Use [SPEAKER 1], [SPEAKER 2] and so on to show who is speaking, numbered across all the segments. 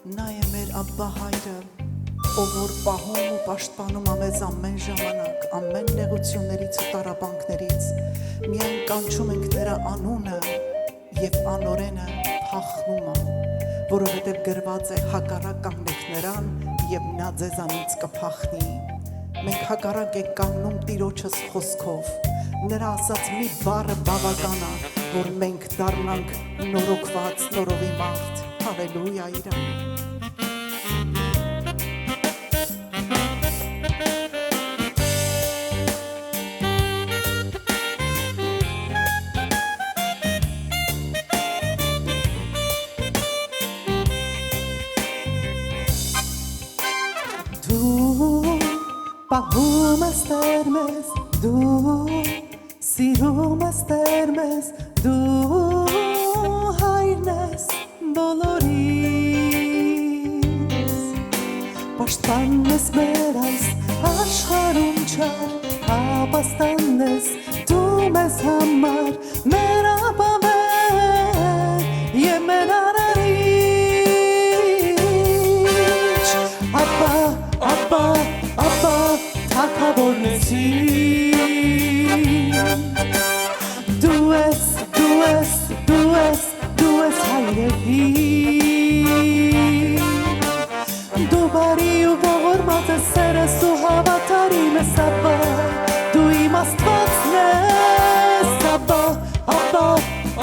[SPEAKER 1] Նա է մեր Աբբա հայրը, ով որ պահում ու պաշտպանում ամեզ ամեն ժամանակ, ամեն նեղություններից ու տառապանքներից, միայն կանչում ենք նրա անունը և անօրենը փախնում է, որովհետև գրված է հակառակ կանգնեք նրան և նա ձեզանից կփախնի։ Մենք հակառակ ենք կանգնում Տիրոջս խոսքով, նրա ասած մի բառը բավական է, որ մենք դառնանք նորոգված նորովի մարդ։ Հալելույա իրան։
[SPEAKER 2] Պահում ես Տեր մեզ, դու սիրում ես Տեր մեզ, դու հայրն ես բոլորիս, պաշտպանն ես մեր այս աշխարհում չար, ապաստանն ես դու մեզ համար, մեր ապավեր և մեր արարիչ, Աբբա, Աբբա, Աբբա, թագավորնեցին, դու ես, դու ես, դու ես, դու ես հայրերի, դու բարի ու ողորմած ես սերս ու հավատարիմ ես Աբբա, դու իմ Աստվածն ես Աբբա, Աբբա,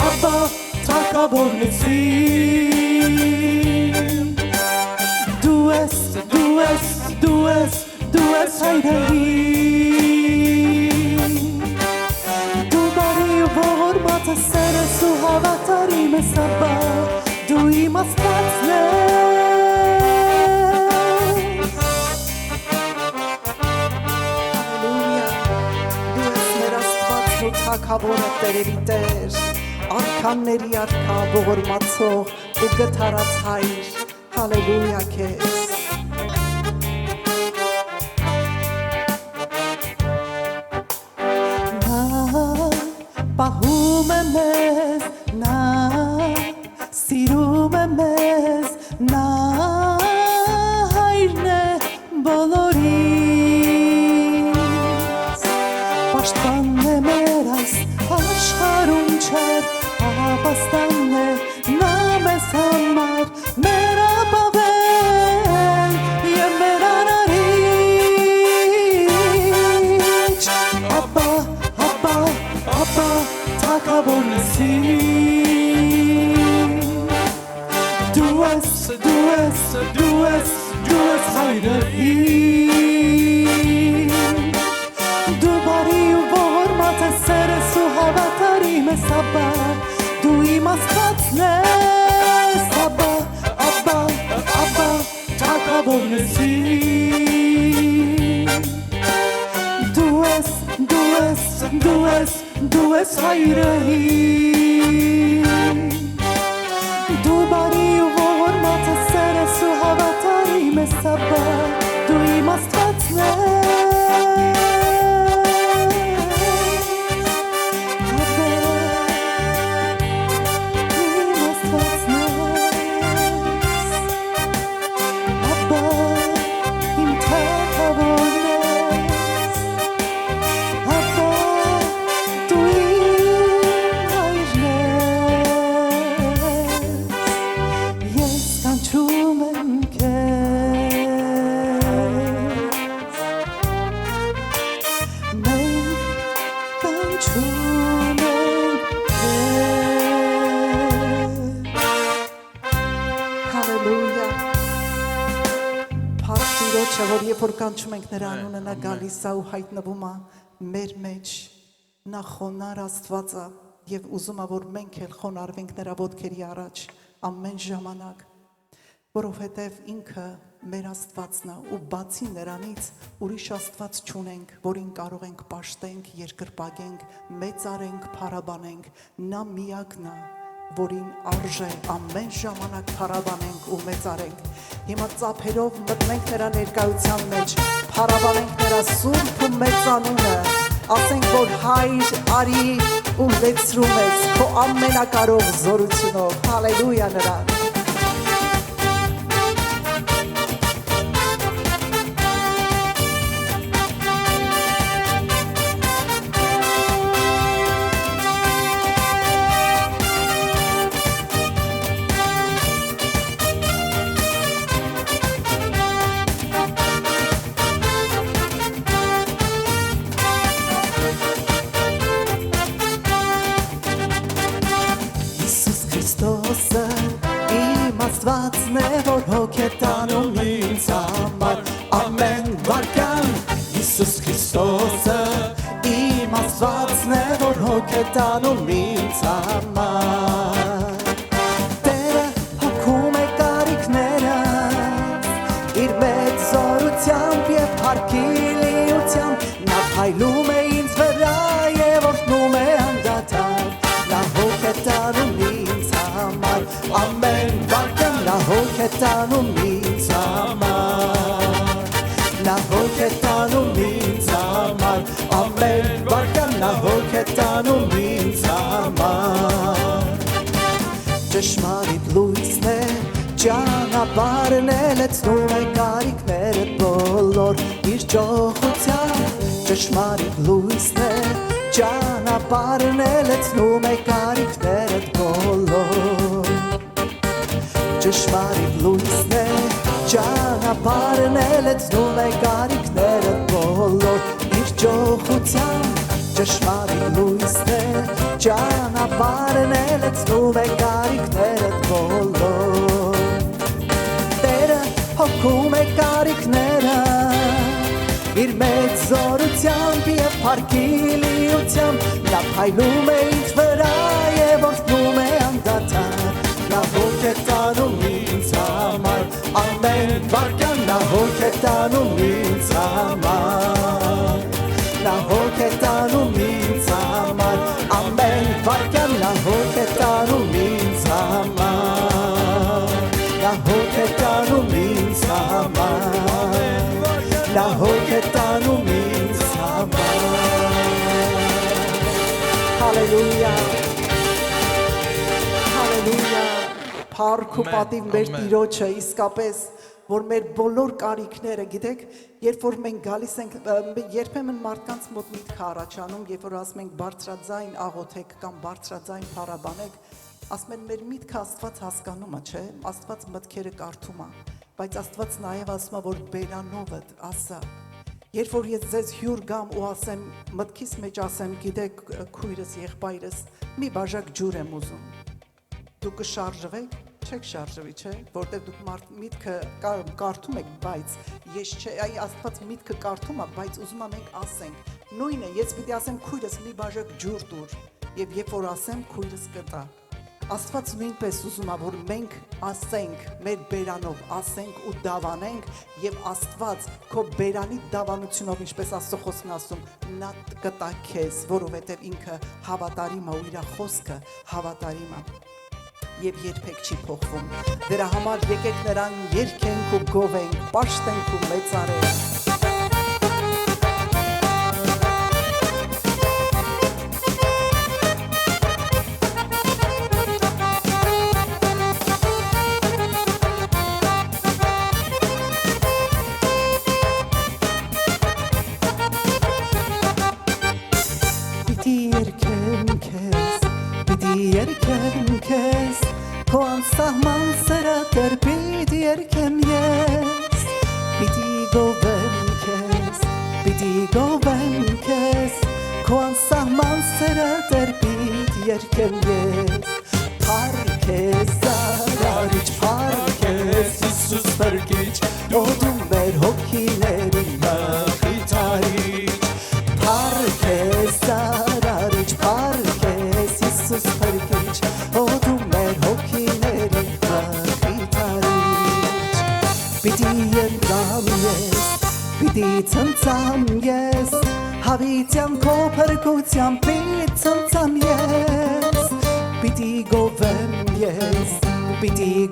[SPEAKER 2] Աբբա, թագավորնեցին, դու ես, դու ես, դու ես, դու ես հայրերի, դու բարի ու ողորմած ես սերս ու հավատարիմ ես Աբբա, դու իմ Աստվածն ես։
[SPEAKER 1] Հալելույա, դու ես մեր Աստվածն ու թագավորը տերերի Տեր, արքանների արքա ողորմացող ու գթարած հայր, հալելույա քեզ։
[SPEAKER 2] Պահում է մեզ, նա սիրում է մեզ, նա հայրն է բոլորիս, պաշտպանն է մեր այս աշխարհում չար, ապաստանն է նա մեզ համար, մեր ապավեր և մեր արարիչ, Աբբա, Աբբա, Աբբա, թագավորնեցին, դու ես, դու ես, դու ես, դու ես հայրերի, դու բարի ու ողորմած ես սերս ու հավատարիմ ես Աբբա, դու իմ Աստվածն ես Աբբա, Աբբա, Աբբա, թագավորնեցին, դու ես, դու ես, դու ես, դու ես հայրերի, դու բարի ու ողորմած ես սերս ու հավատարիմ ես Աբբա, դու իմ Աստվածն ես, Աբբա, իմ Աստվածն ես, Աբբա, իմ թագավորն ես, Աբբա, դու իմ հայրն ես, ես կանչում եմ քեզ, մենք կանչում ենք քեզ,
[SPEAKER 1] Հալելույա, փառք Տիրոջը, որ երբ որ կանչում ենք նրա անունը, նա գալիս է ու հայտնվում է մեր մեջ, նա խոնար Աստված է և ուզում է, որ մենք էլ խոնարհվենք նրա ոտքերի առաջ ամեն ժամանակ, որովհետև ինքը մեր Աստվածն է ու բացի նրանից ուրիշ Աստված չունենք, որին կարող ենք պաշտենք, երկրպագենք, մեծարենք, փառաբանենք, նա միակն է, որին արժե ամեն ժամանակ փառաբանենք ու մեծարենք։ Հիմա ծափերով մտնենք նրա ներկայության մեջ, փառաբանենք նրա սուրբ ու մեծ անունը, ասենք, որ հայր արի ու լեցրում ես քո ամենակարող զորությունով, հալելույա նրան։
[SPEAKER 2] Աստվածն է, որ հոգ է տանում ինձ համար ամեն վարքան Հիսուս Քրիստոսը իմ Աստվածն է, որ հոգ է տանում ինձ համար Տերը հոգում է կարիքներս իր մեծ զորությամբ և փառքի լիությամբ Նա փայլում է ինձ վրա և օրհնում է անդադար Նա հոգ է տանում ինձ համար ամեն վարքան Նա հոգ է տանում ինձ համար Նա հոգ է տանում ինձ համար ամեն վարքան Նա հոգ է տանում ինձ համար Ճշմարիտ լույսն է ճանապարհն է լցնում է կարիքներդ բոլոր իր ճոխությամբ Ճշմարիտ լույսն է ճանապարհն է լցնում է կարիքներդ բոլոր Ճշմարիտ լույսն է ճանապարհն է լցնում է կարիքներդ բոլոր իր ճոխությամբ Ճշմարիտ լույսն է ճանապարհն է լցնում է կարիքներդ բոլոր Տերը հոգում է կարիքները իր մեծ զորությամբ և փառքի լիությամբ Նա փայլում է ինձ վրա և օրհնում է անդադար Նա հոգ է տանում ինձ համար ամեն վարքան Նա հոգ է տանում ինձ համար Նա հոգ է տանում ինձ համար ամեն վարքան Նա հոգ է տանում ինձ համար Նա հոգ է տանում ինձ համար Նա հոգ է տանում ինձ համար Հալելույա Հալելույա Փառք ու պատիվ մեր Տիրոջը իսկապես որ մեր բոլոր կարիքները գիտեք երբ որ մենք գալիս ենք երբեմն մարդկանց մոտ միտք առաջանում երբ որ ասում ենք բարձրաձայն աղոթեք կամ բարձրաձայն փառաբանեք ասում են մեր միտքը Աստված հասկանում է չէ Աստված մտքերը կարդում է բայց Աստված նաև ասում է որ բերանովդ ասա երբ որ ես ձեզ հյուր գամ ու ասեմ մտքիս մեջ ասեմ գիտեք քույրս եղբայրս մի բաժակ ջուր եմ ուզում դուք կշարժվեք չեք շարժվի չէ որտեղ դուք միտքը կարդում եք բայց ես չէ այ Աստված միտքը կարդում է բայց ուզում եմ մենք ասենք նույնը ես պիտի ասեմ քույրս մի բաժակ ջուր տուր եւ երբ որ ասեմ քույրս կտա Աստված նույնպես ուզում է որ մենք ասենք մեր բերանով ասենք ու դավանենք եւ Աստված քո բերանի դավանությունով ինչպես Աստծո խոսքն ասում նա կտա քեզ որովհետեւ ինքը հավատարիմ է ու իր խոսքը հավատարիմ է Եվ երբեք չի փոխվում Դրա համար եկեք նրան երգենք ու գովենք պաշտենք ու մեծարենք Պիտի երգեմ քեզ Քո անսահման սերը դեռ պիտի երգեմ ես Պիտի գովեմ քեզ Քո անսահման սերը դեռ պիտի երգեմ ես Փառք ես արարիչ, փառք ես Հիսուս փրկիչ Օդում մեր հոգիների մխիթարիչ Փառք ես արարիչ, փառք ես Հիսուս փրկիչ Օդում մեր հոգիների մխիթարիչ Պիտի ենգամ ես, պիտի ցնցամ ես Հավիտյան քո փրկությամբ պիտի ցնցամ ես Պիտի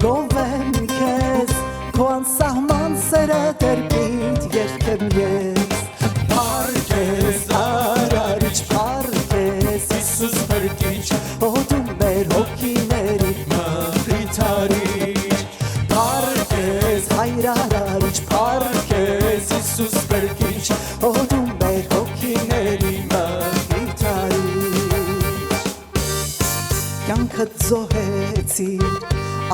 [SPEAKER 2] գովեմ քեզ Քո անսահման սերը դեռ պիտի երգեմ ես Փառք ես արարիչ, փառք ես Հիսուս փրկիչ Օդում մեր հոգիների մխիթարիչ Փառք ես հայր արարիչ, փառք ես Հիսուս փրկիչ Օդում մեր հոգիների մխիթարիչ Կյանքդ զոհեցիր,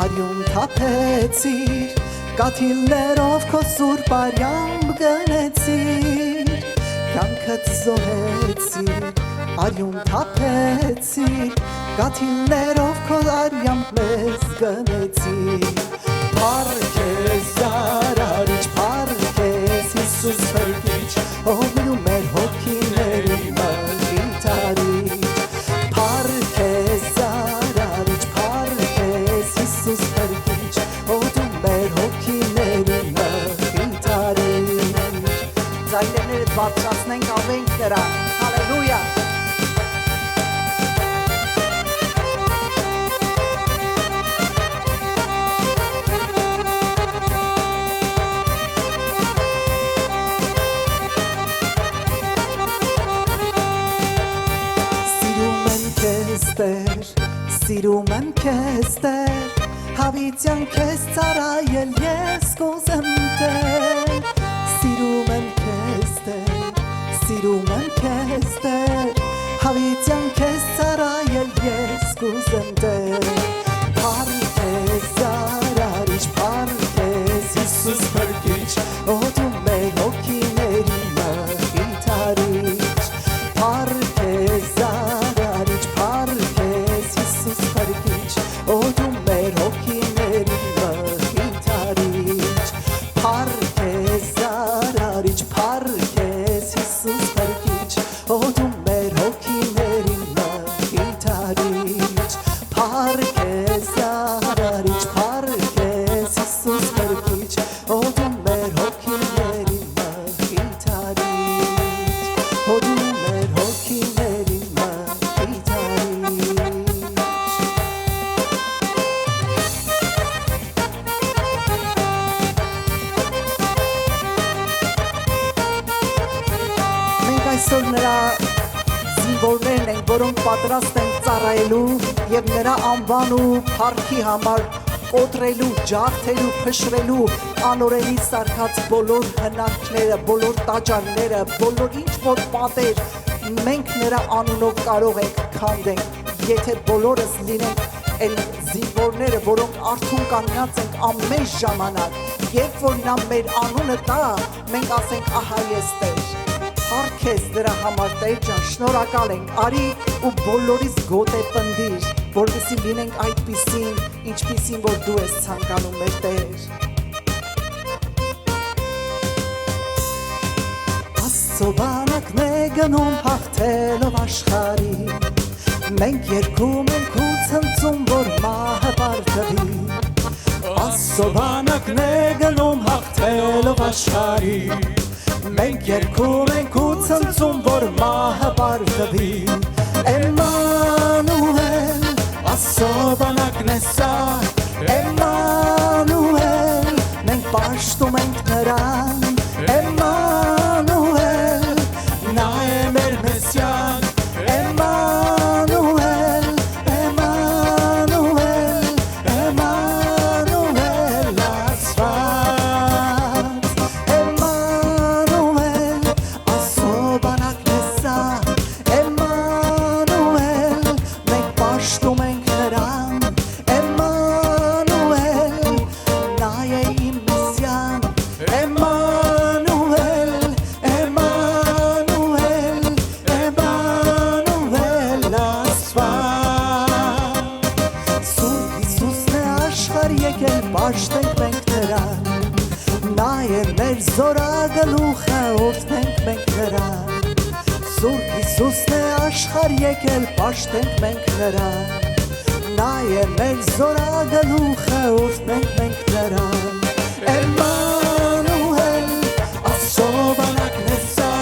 [SPEAKER 2] արյուն թափեցիր Կաթիլներով քո սուրբ արյամբ գնեցիր Կյանքդ զոհեցիր, արյուն թափեցիր
[SPEAKER 1] Գաթիլներով քո արյամբ մեզ գնեցի Փառք ես արարիչ, փառք ես Հիսուս փրկիչ Օգնում մեր հոգիների մխիթարիչ Փառք ես արարիչ, փառք ես Հիսուս փրկիչ Օգնում մեր հոգիների մխիթարիչ Ձայներդ բարձրացնենք ավենք նրան Հալելույա Սիրում եմ քեզ Տեր, հավիտյան քեզ ծառայել ես կուզեմ Տեր Սիրում եմ քեզ Տեր, սիրում եմ քեզ Տեր, հավիտյան քեզ ծառայել ես կուզեմ Տեր Փառք ես արարիչ, փառք ես Հիսուս փրկիչ, օգնում մեր հոգիների մխիթարիչ Փառք ես արարիչ, փառք ես Հիսուս փրկիչ, օգնում մեր հոգիների մխիթարիչ Փառք ես արարիչ, փառք ես Հիսուս փրկիչ, օգնում մեր հոգիների մխիթարիչ Փառք ես արարիչ, փառք ես Հիսուս փրկիչ, օգնում մեր հոգիների մխիթարիչ Օգնում մեր հոգիների մխիթարիչ Մենք այսօր նրա զինվորներն ենք, որոնք պատրաստ են ծառայելու և նրա անվան ու փառքի համար կոտրելու, ջարդելու, փշրելու անօրենի սարքած բոլոր հնարքները, բոլոր տաճարները, բոլոր ինչ որ պատեր մենք նրա անունով կարող ենք քանդենք, եթե բոլորս լինենք այն զինվորները, որոնք արթուն կանգնած ենք ամեն ժամանակ, երբ որ նա մեր անունը տա, մենք ասենք ահա ես Տեր Փառք ես դրա համար Տեր ջան, շնորհակալ ենք, արի ու բոլորիս գոտե պնդիր, որպեսզի լինենք այդպիսին, ինչպիսին որ դու ես ցանկանում մեր Տեր Աստծո բանակն է գնում հաղթելով աշխարհի Մենք երգում ենք ու ցնծում, որ մահը պարտվի Աստծո բանակն է գնում հաղթելով աշխարհի Մենք երգում ենք ու ցնծում, որ մահը պարտվի Էմանուել, Աստծո բանակն է սա Էմանուել, մենք պաշտում ենք նրան Էմանուել, նա է մեր Մեսիան Էմանուել, Էմանուել, Էմանուել Աստված Էմանուել, Աստծո բանակն է սա Էմանուել, մենք պաշտում ենք նրան Էմանուել, նա է իմ Մեսիան Էմանուել, Էմանուել, Էմանուել Աստված Սուրբ Հիսուսն է աշխարհ եկել, պաշտենք մենք նրան Նա է մեր զորագլուխը, օրհնենք մենք նրան Սուրբ Հիսուսն է աշխարհ եկել, պաշտենք մենք նրան Նա է մեր զորագլուխը, օրհնենք մենք նրան Էմանուել, Աստծո բանակն է սա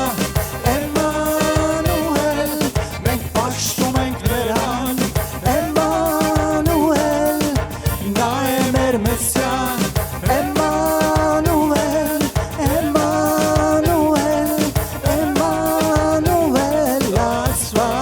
[SPEAKER 1] Էմանուել, մենք պաշտում ենք նրան Էմանուել, նա է մեր Մեսիան Էմանուել, Էմանուել, Էմանուել Աստված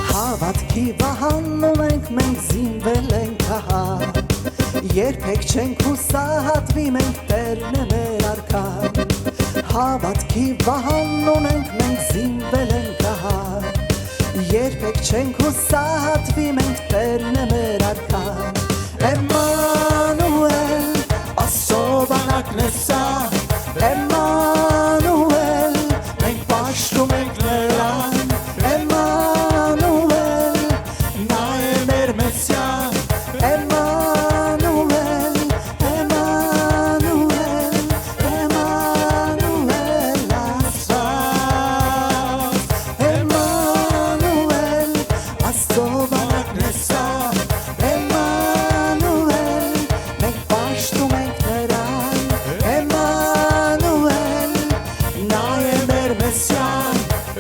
[SPEAKER 1] Հավատքի վահանում ենք, մենք զինվել ենք ահա Երբեք չենք հուսահատվի, մենք Տերն է մեր արքան Հավատքի վահան ունենք, մենք զինվել ենք ահա Երբեք չենք հուսահատվի, մենք Տերն է մեր արքան Էմանուել, Աստծո բանակն է սա Էմանուել, մենք պաշտում ենք նրան Էմանուել, նա է մեր Մեսիան Էմանուել, Էմանուել, Էմանուել Աստված Էմանուել, Աստծո բանակն է սա Էմանուել, մենք պաշտում ենք նրան Էմանուել, նա է մեր Մեսիան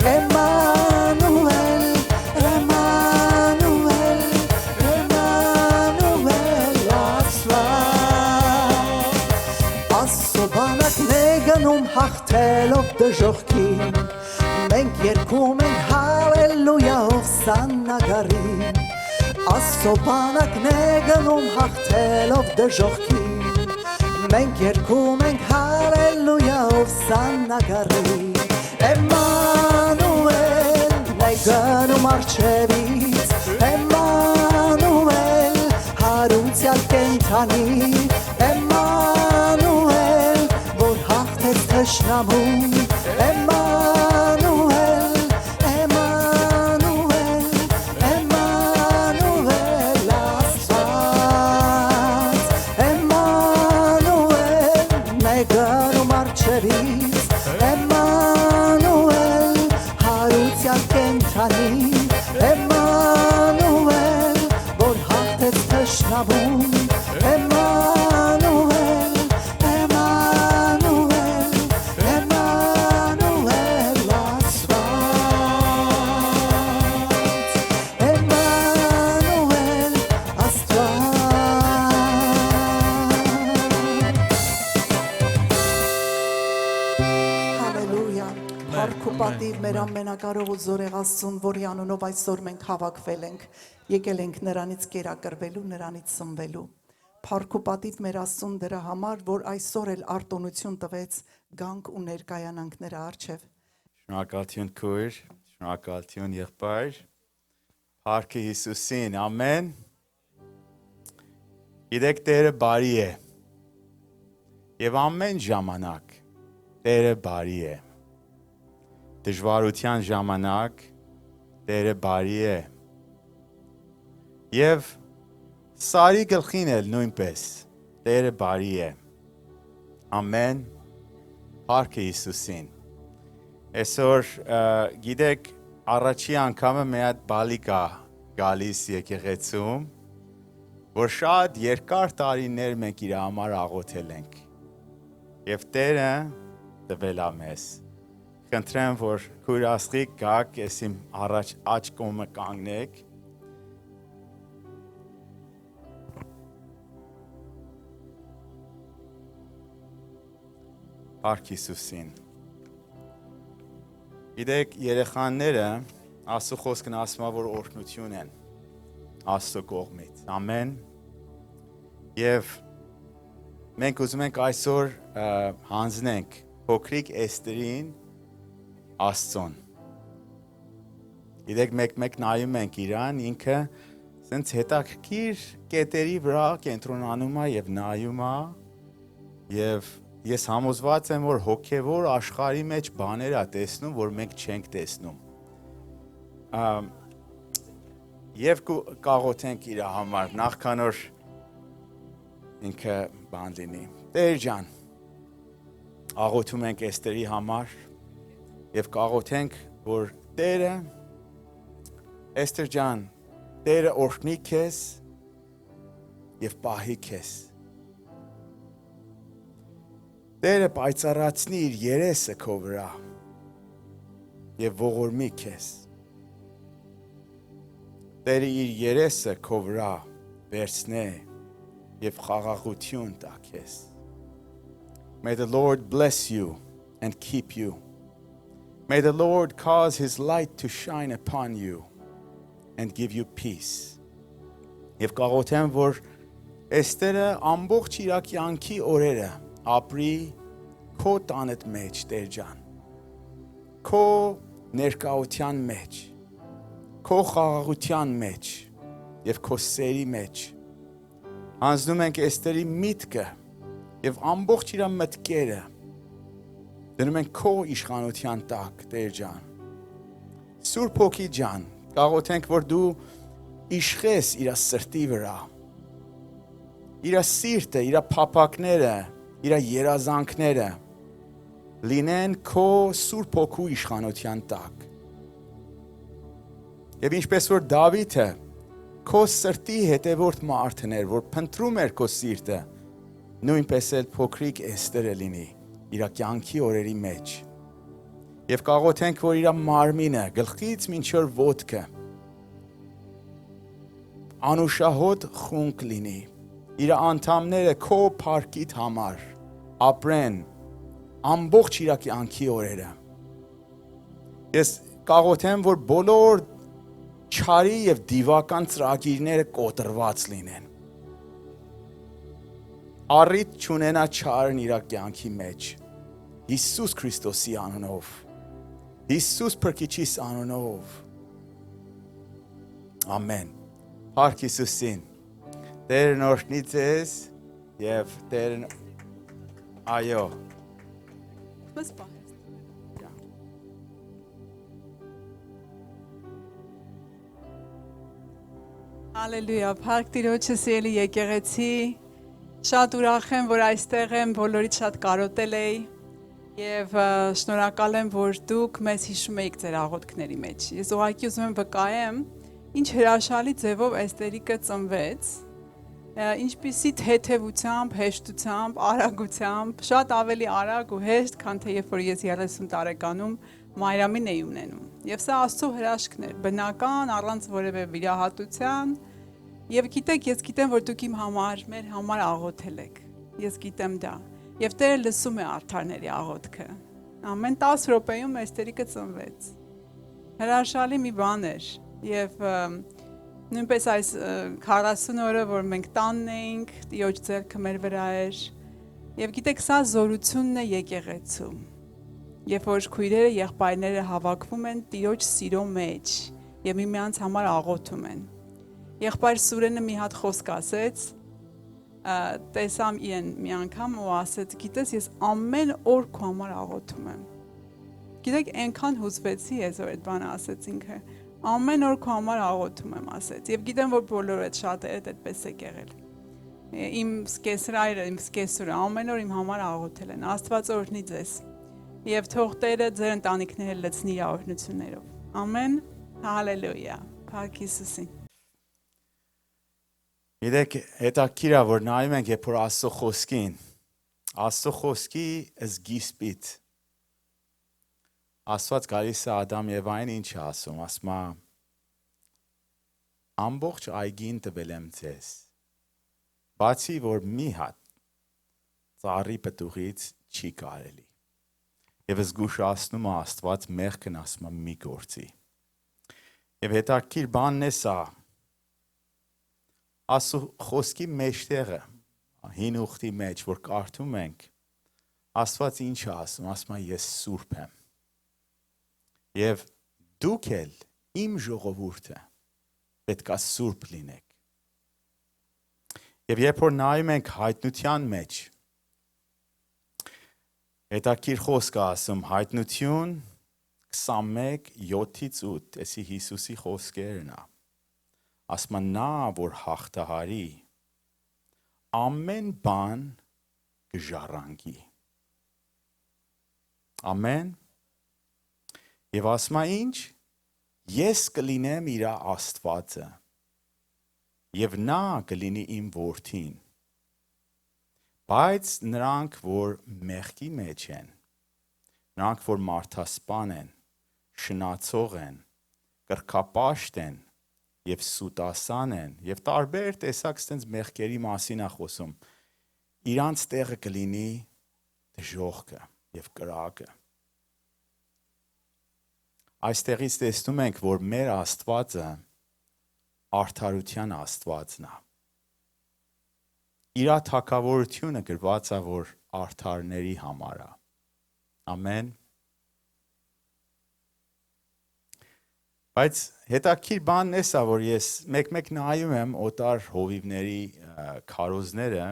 [SPEAKER 1] Էմանուել, Էմանուել, Էմանուել Աստված Աստծո բանակն է գնում հաղթելով դժոխքին Մենք երգում ենք հալելույա հովսաննա գարին Աստծո բանակն է գնում հաղթելով դժոխքին Մենք երգում ենք հալելույա հովսաննա գարին Էմանուել, նա գնում արջևից Էմանուել, հարուցյալ կենդանի Էմանուել, որ հաղթեց թշնամուն Էմանուել, Էմանուել, Էմանուել Աստված Էմանուել, նա գնում արջևից Էմանուել, հարուցյալ կենդանի Էմանուել, որ հաղթեց թշնամուն Էմանուել, Էմանուել, Էմանուել Աստված Էմանուել Աստված Հալելույա Փառք ու պատիվ մեր ամենակարող ու զորեղ Աստծուն, որի անունով այսօր մենք հավաքվել ենք, եկել ենք նրանից կերակրվելու, նրանից սնվելու։ Փառք ու պատիվ մեր Աստծուն դրա համար, որ այսօր էլ արտոնություն տվեց գանք ու ներկայանանք նրա առջև։
[SPEAKER 3] Շնորհակալություն քույր, շնորհակալություն եղբայր։ Փառքը Հիսուսին, ամեն։ Գիտեք Տերը բարի է։ Եվ ամեն ժամանակ Տերը բարի է։ Դժվարության ժամանակ Տերը բարի է։ Եվ Սարի գլխին էլ նույնպես Տերը բարի է։ Ամեն։ Փառքը Հիսուսին։ Այսօր գիտեք առաջի անգամը մի հատ բալիկ է գալիս եկեղեցում, որ շատ երկար տարիներ մենք իր համար աղոթել ենք։ Եվ Տերը տվել է մեզ։ Խնդրեմ, որ քույր Աստղիկ գաք, ես իմ առաջ աջ կողմը կանգնեք։ Փառք Հիսուսին։ Գիտեք, երեխաները Աստծո խոսքն ասում է, որ օրհնություն են Աստծո կողմից։ Ամեն։ Եվ մենք ուզում ենք այսօր հանձնենք փոքրիկ Էստերին Աստծուն։ Գիտեք, մեկ նայում ենք իրան, ինքը սենց հետաքրքիր կետերի վրա կենտրոնանում է եւ նայում է եւ ես համոզված եմ, որ հոգեվոր աշխարհի մեջ բաներ է տեսնում, որ մենք չենք տեսնում։ Եվ կաղոթենք իր համար, նախքան որ ինքը բան լինի։ Տեր ջան, աղոթում ենք Էստերի համար եւ կաղոթենք, որ Տերը Էստեր ջան, Տերը օրհնի քեզ եւ պահի քեզ։ Տերը պայծառացնի իր երեսը քո վրա եւ ողորմի քեզ։ Տերը իր երեսը քո վրա վերցնե եւ խաղաղություն տա քեզ։ May the Lord bless you and keep you. May the Lord cause his light to shine upon you and give you peace. Եվ կաղոթեմ, որ Էստերը ամբողջ իր կյանքի օրերը ապրի քո տանդ մեջ, Տեր ջան, քո ներկայության մեջ, քո խաղաղության մեջ եւ քո սերի մեջ հանձնում ենք Էստերի միտքը եւ ամբողջ իր մտքերը դնում ենք քո իշխանության տակ, Տեր ջան։ Սուրբ Հոգի ջան, գաղութենք, որ դու իշխես իր սրտի վրա, իր սիրտը, իր փափակները, իր երազանքները լինեն քո Սուրբ Հոգու իշխանության տակ։ Եվ ինչպես որ Դավիթը քո սրտի հետևորդ մարդն էր, որ փնտրում էր քո սիրտը, նույնպես էլ փոքրիկ Էստերը լինի իր կյանքի օրերի մեջ։ Եվ կաղոթենք, որ իր մարմինը գլխից մինչև ոտքը անուշահոտ խունկ լինի, իր անդամները քո փառքիդ համար ապրեն ամբողջ իր կյանքի օրերը։ Ես կաղոթեմ, որ բոլոր չարի եւ դիվական ծրագիրները կոտրված լինեն։ Առիթ չունենա չարն իր կյանքի մեջ։ Հիսուս Քրիստոսի անունով, Հիսուս Փրկիչիս անունով։ Ամեն։ Փառք Հիսուսին։ Տերն օրհնի ձեզ եւ Տերն այո։
[SPEAKER 2] Հալելույա, փառք Տիրոջը, սիրելի եկեղեցի, շատ ուրախ եմ, որ այստեղ եմ, բոլորից շատ կարոտել էի եւ շնորհակալ եմ, որ դուք մեզ հիշում եք ձեր աղոթքների մեջ։ Ես ուղղակի ուզում եմ վկայեմ, ինչ հրաշալի ձևով Էստերիկը ծնվեց, ինչպիսի թեթևությամբ, հեշտությամբ, արագությամբ, շատ ավելի արագ ու հեշտ, քան թե երբ որ ես 30 տարեկանում Մայրամին էի ունենում։ Եվ սա Աստծո հրաշքն էր, բնական, առանց որևէ վիրահատության։ Եվ գիտեք, ես գիտեմ, որ դուք իմ համար, մեր համար աղոթել եք։ Ես գիտեմ դա։ Եվ Տերը լսում է արդարների աղոթքը։ Ամեն 10 րոպեում Էստերիկը ծնվեց։ Հրաշալի մի բան էր։ Եվ նույնպես այս 40 օրը, որ մենք տանն էինք, Տիրոջ ձեռքը մեր վրա էր։ Եվ գիտեք, սա զորությունն է եկեղեցու։ Երբ որ քույրերը, եղբայրները հավաքվում են Տիրոջ սիրո մեջ եւ միմյանց համար աղոթում են։ Եղբայր Սուրենը մի հատ խոսք ասեց, տեսամ իրեն մի անգամ ու ասեց, գիտես, ես ամեն օր քո համար աղոթում եմ։ Գիտեք, այնքան հուզվեցի ես, որ այդ բանը ասեց ինքը։ Ամեն օր քո համար աղոթում եմ, ասեց։ Եվ գիտեմ, որ բոլորը այդ շատերը այդպես է եղել։ Իմ սկեսրայրը, իմ սկեսուրը ամեն օր իմ համար աղոթել են։ Աստված օրհնի ձեզ։ Եվ թող Տերը ձեր ընտանիքները լցնի իր օրհնություններով։ Ամեն։ Հալելույա։ Փառք Հիսուսին։
[SPEAKER 3] Գիտեք, հետաքրքիր է, որ նայում ենք, երբ որ Աստծո խոսքին, Աստծո խոսքի զգիստից Աստված գալիս է Ադամ եւ Եվային ինչ է ասում, ասում է ամբողջ այգին տվել եմ ձեզ, բացի որ մի հատ ծառի պտուղից չի կարելի։ Եվ զգուշացնում է Աստված մեղքն, ասում է մի գործի։ Եվ հետաքրքիր բանն է սա, Աստծո խոսքի մեջտեղը, հին ուխտի մեջ, որ կարդում ենք, Աստված ինչ է ասում, ասում է ես սուրբ եմ։ Եվ դուք էլ իմ ժողովուրդը պետք է սուրբ լինեք։ Եվ երբ որ նայում ենք հայտնության մեջ, հետաքրքիր խոսք է ասում, հայտնություն 21:7-8, էսի Հիսուսի խոսքերն է։ Ասում է նա, որ հաղթահարի, ամեն բան կժառանգի։ Ամեն։ Եվ ասում է ինչ, ես կլինեմ իր Աստվածը, եւ նա կլինի իմ որդին։ Բայց նրանք, որ մեղքի մեջ են, նրանք, որ մարդասպան են, շնացող են, կրկապաշտ են, եւ սուտասան են, եւ տարբեր տեսակ ստենց մեղքերի մասին է խոսում, իրանց տեղը կլինի դժոխքը եւ կրակը։ Այստեղից տեսնում ենք, որ մեր Աստվածը արդարության Աստվածն է։ Իր թագավորությունը գրված է, որ արդարների համար է։ Ամեն։ Բայց հետաքրքիր բանն է սա, որ ես մեկ-մեկ նայում եմ օտար հովիվների քարոզները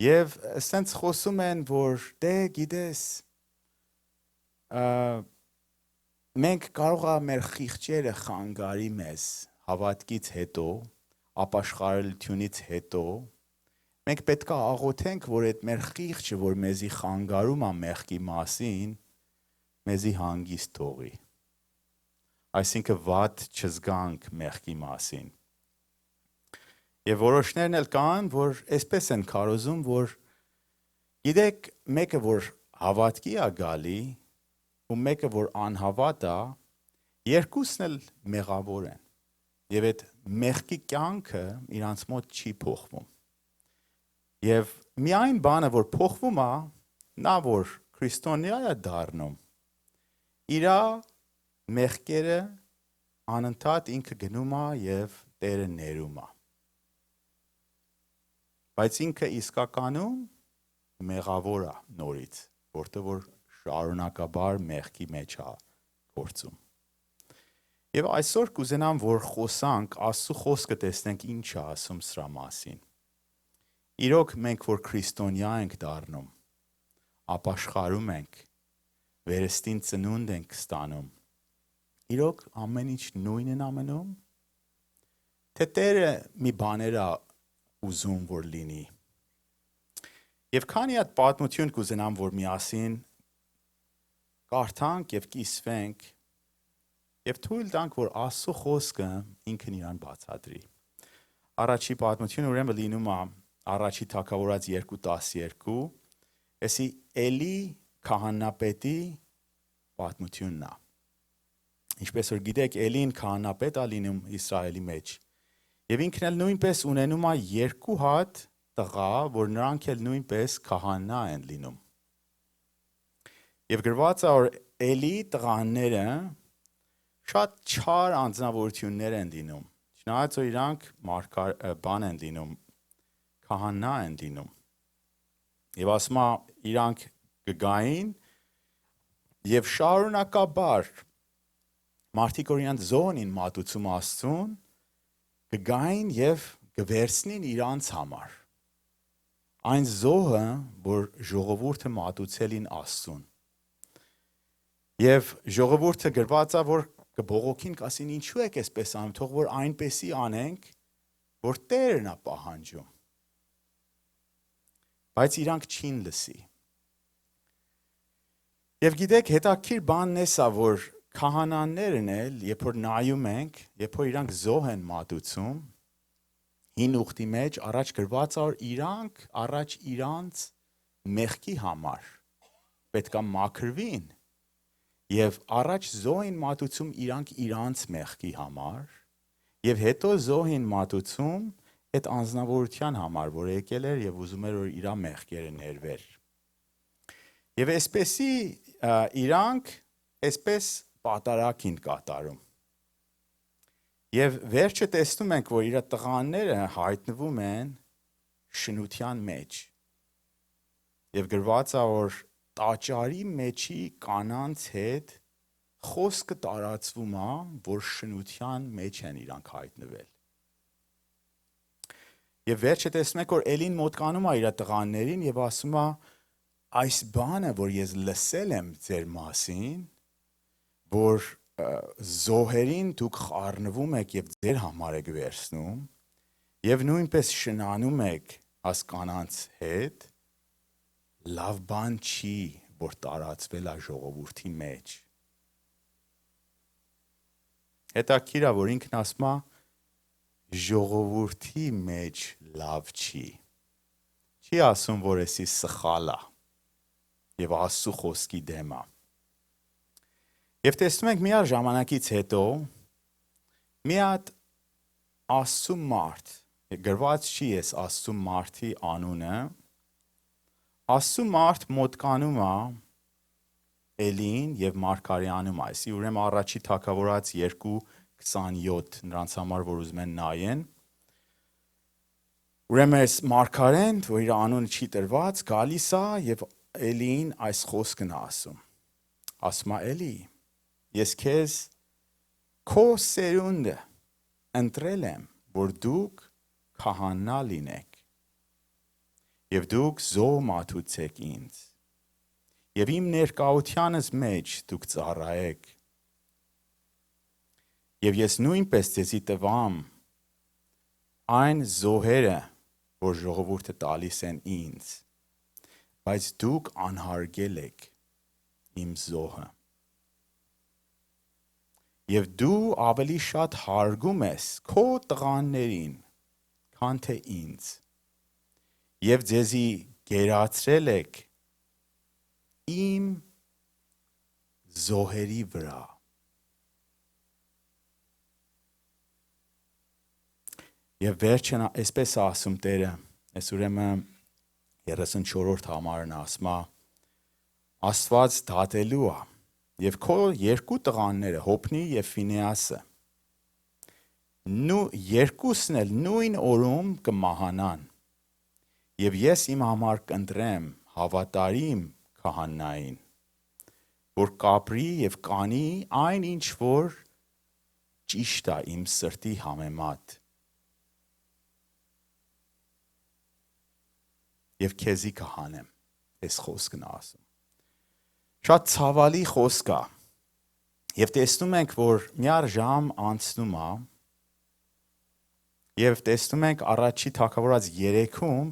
[SPEAKER 3] եւ ասենց խոսում են, որ դե գիտես մենք կարող է մեր խիղճերը խանգարի մեզ հավատքից հետո, ապաշխարելությունից հետո մենք պետք է աղոթենք, որ այդ մեր խիղճը, որ մեզի խանգարում է մեղքի մասին, մեզի հանգիստ թողի։ Այսինքն վատ չզգանք մեղքի մասին։ Եվ որոշներն էլ կան, որ այսպես են քարոզում, որ գիտեք, մեկը որ հավատքի է գալի, ու մեկը որ անհավատ է, երկուսն էլ մեղավոր են։ Եվ այդ մեղքի կյանքը իրանց մոտ չի փոխվում։ Եվ միայն բանը, որ փոխվում է, նա որ քրիստոնյա է դառնում, իրա մեղքերը անընդհատ ինքը գնում է եւ Տերը ներում է։ Բայց ինքը իսկականում մեղավոր է նորից, որտեղ որ շարունակաբար մեղքի մեջ է փորձում։ Եվ այսօր կուզենամ, որ խոսանք, Աստծո խոսքը տեսնենք ինչ է ասում սրա մասին։ Իրոք մենք որ քրիստոնյա ենք դառնում, ապաշխարում ենք, վերստին ծնունդ ենք ստանում, իրոք ամեն ինչ նույնն են ամնում, թե Տերը մի բաներ է ուզում որ լինի։ Եվ քանի հատ պատմություն կուզենամ, որ միասին կարդանք եւ կիսվենք եւ թույլ տանք, որ Աստծո խոսքը ինքն իրան բացատրի։ Առաջի պատմությունը ուրեմն լինում է Առաջի Թագավորաց 2:12, էսի Էլի քահանապետի պատմությունն է։ Ինչպես որ գիտեք, Էլին քահանապետ է լինում Իսրայելի մեջ։ Եվ ինքն էլ նույնպես ունենում է 2 հատ տղա, որ նրանք էլ նույնպես քահանա են լինում։ Եվ գրված է, որ Էլի տղաները շատ չար անձնավորություններ են լինում։ Չնայած որ իրանք բան են լինում, քահանա են լինում։ Եվ ասում է, իրանք կգային եւ շարունակաբար մարդիկ որ իրանք զոհին մատուցում Աստծուն, կգային եւ կվերցնին իրանց համար։ Այն զոհը, որ ժողովուրդը մատուցելին Աստծուն։ Եվ ժողովուրդը գրված է, որ կբողոքին կասին ինչու եք այսպես անում, թող որ այնպեսի անենք, որ Տերն է պահանջում։ Բայց իրանք չին լսի։ Եվ գիտեք, հետաքրքիր բանն է սա, որ քահանաներն էլ, երբ որ նայում ենք, երբ որ իրանք զոհ են մատուցում, հին ուխտի մեջ առաջ գրված է, որ իրանք առաջ իրանց մեղքի համար պետք է մաքրվին եւ առաջ զոհին մատուցում իրանք իրանց մեղքի համար եւ հետո զոհին մատուցում այդ անձնավորության համար, որ եկել էր եւ ուզում էր որ իր մեղքերը ներվեր։ Եվ այսպեսի իրանք այսպես պատարակին կատարում։ Եվ վերջը տեսնում ենք, որ իր տղաները հայտնվում են շնության մեջ։ Եվ գրված է, որ տաճարի մեջի կանանց հետ խոսքը տարածվում է, որ շնության մեջ են իրանք հայտնվել։ Եվ վերջը տեսնում եք, որ Էլին մոտկանում է իր տղաներին եւ ասում է, այս բանը, որ ես լսել եմ ձեր մասին, որ զոհերին դուք խառնվում եք եւ ձեր համար եք վերցնում եւ նույնպես շնանում եք հասկանանց հետ, լավ բան չի, որ տարածվել է ժողովրդի մեջ։ Հետաքրքիր է, որ ինքն ասում է ժողովրդի մեջ լավ չի։ Չի ասում, որ էսի սխալ է եւ Աստծո խոսքի դեմ է։ Եվ տեսնում ենք մի ժամանակից հետո մի հատ Աստծո մարդ, գրված չի ես Աստծո մարդի անունը, Աստծո մարդ մոտկանում է Էլին եւ Մարգարյանում այսի, ուրեմն առաջի Թագավորաց 2:27 նրանց համար որ ուզում են նայեն։ Ուրեմն այս Մարգարեն, որ իր անունը չի տրված, գալիս է եւ Էլին այս խոսքն ասում։ Ասում է Էլի, ես քեզ քո սերունդը ընտրել եմ, որ դուք քահանա լինեք։ Եվ դուք զոհ մատուցեք ինձ։ Եվ իմ ներկայությանս մեջ դուք ծառայեք։ Եվ ես նույնպես ձեզի տվամ այն զոհերը, որ ժողովուրդը տալիս են ինձ, բայց դուք անհարգել եք իմ զոհը։ Եվ դու ավելի շատ հարգում ես քո տղաներին, քան թե ինձ։ Եվ ձեզի գերացրել եք իմ զոհերի վրա։ Եվ վերջն այսպես ասում Տերը, այս ուրեմն 34-րդ համարն ասում է, Աստված դատելու է, եւ քո երկու տղաները, Հոփնի եւ Ֆինեասը, երկուսն էլ նույն օրում կմահանան։ Եվ ես իմ համար կընտրեմ հավատարիմ քահանային, որ կապրի եւ կանի այն ինչ որ ճիշտ է իմ սրտի համեմատ։ Եվ քեզի կհանեմ, այս խոսքն ասում։ Շատ ցավալի խոսք է։ Եվ տեսնում ենք, որ միար ժամ անցնում է, եւ տեսնում ենք առաջի թագավորած 3-ում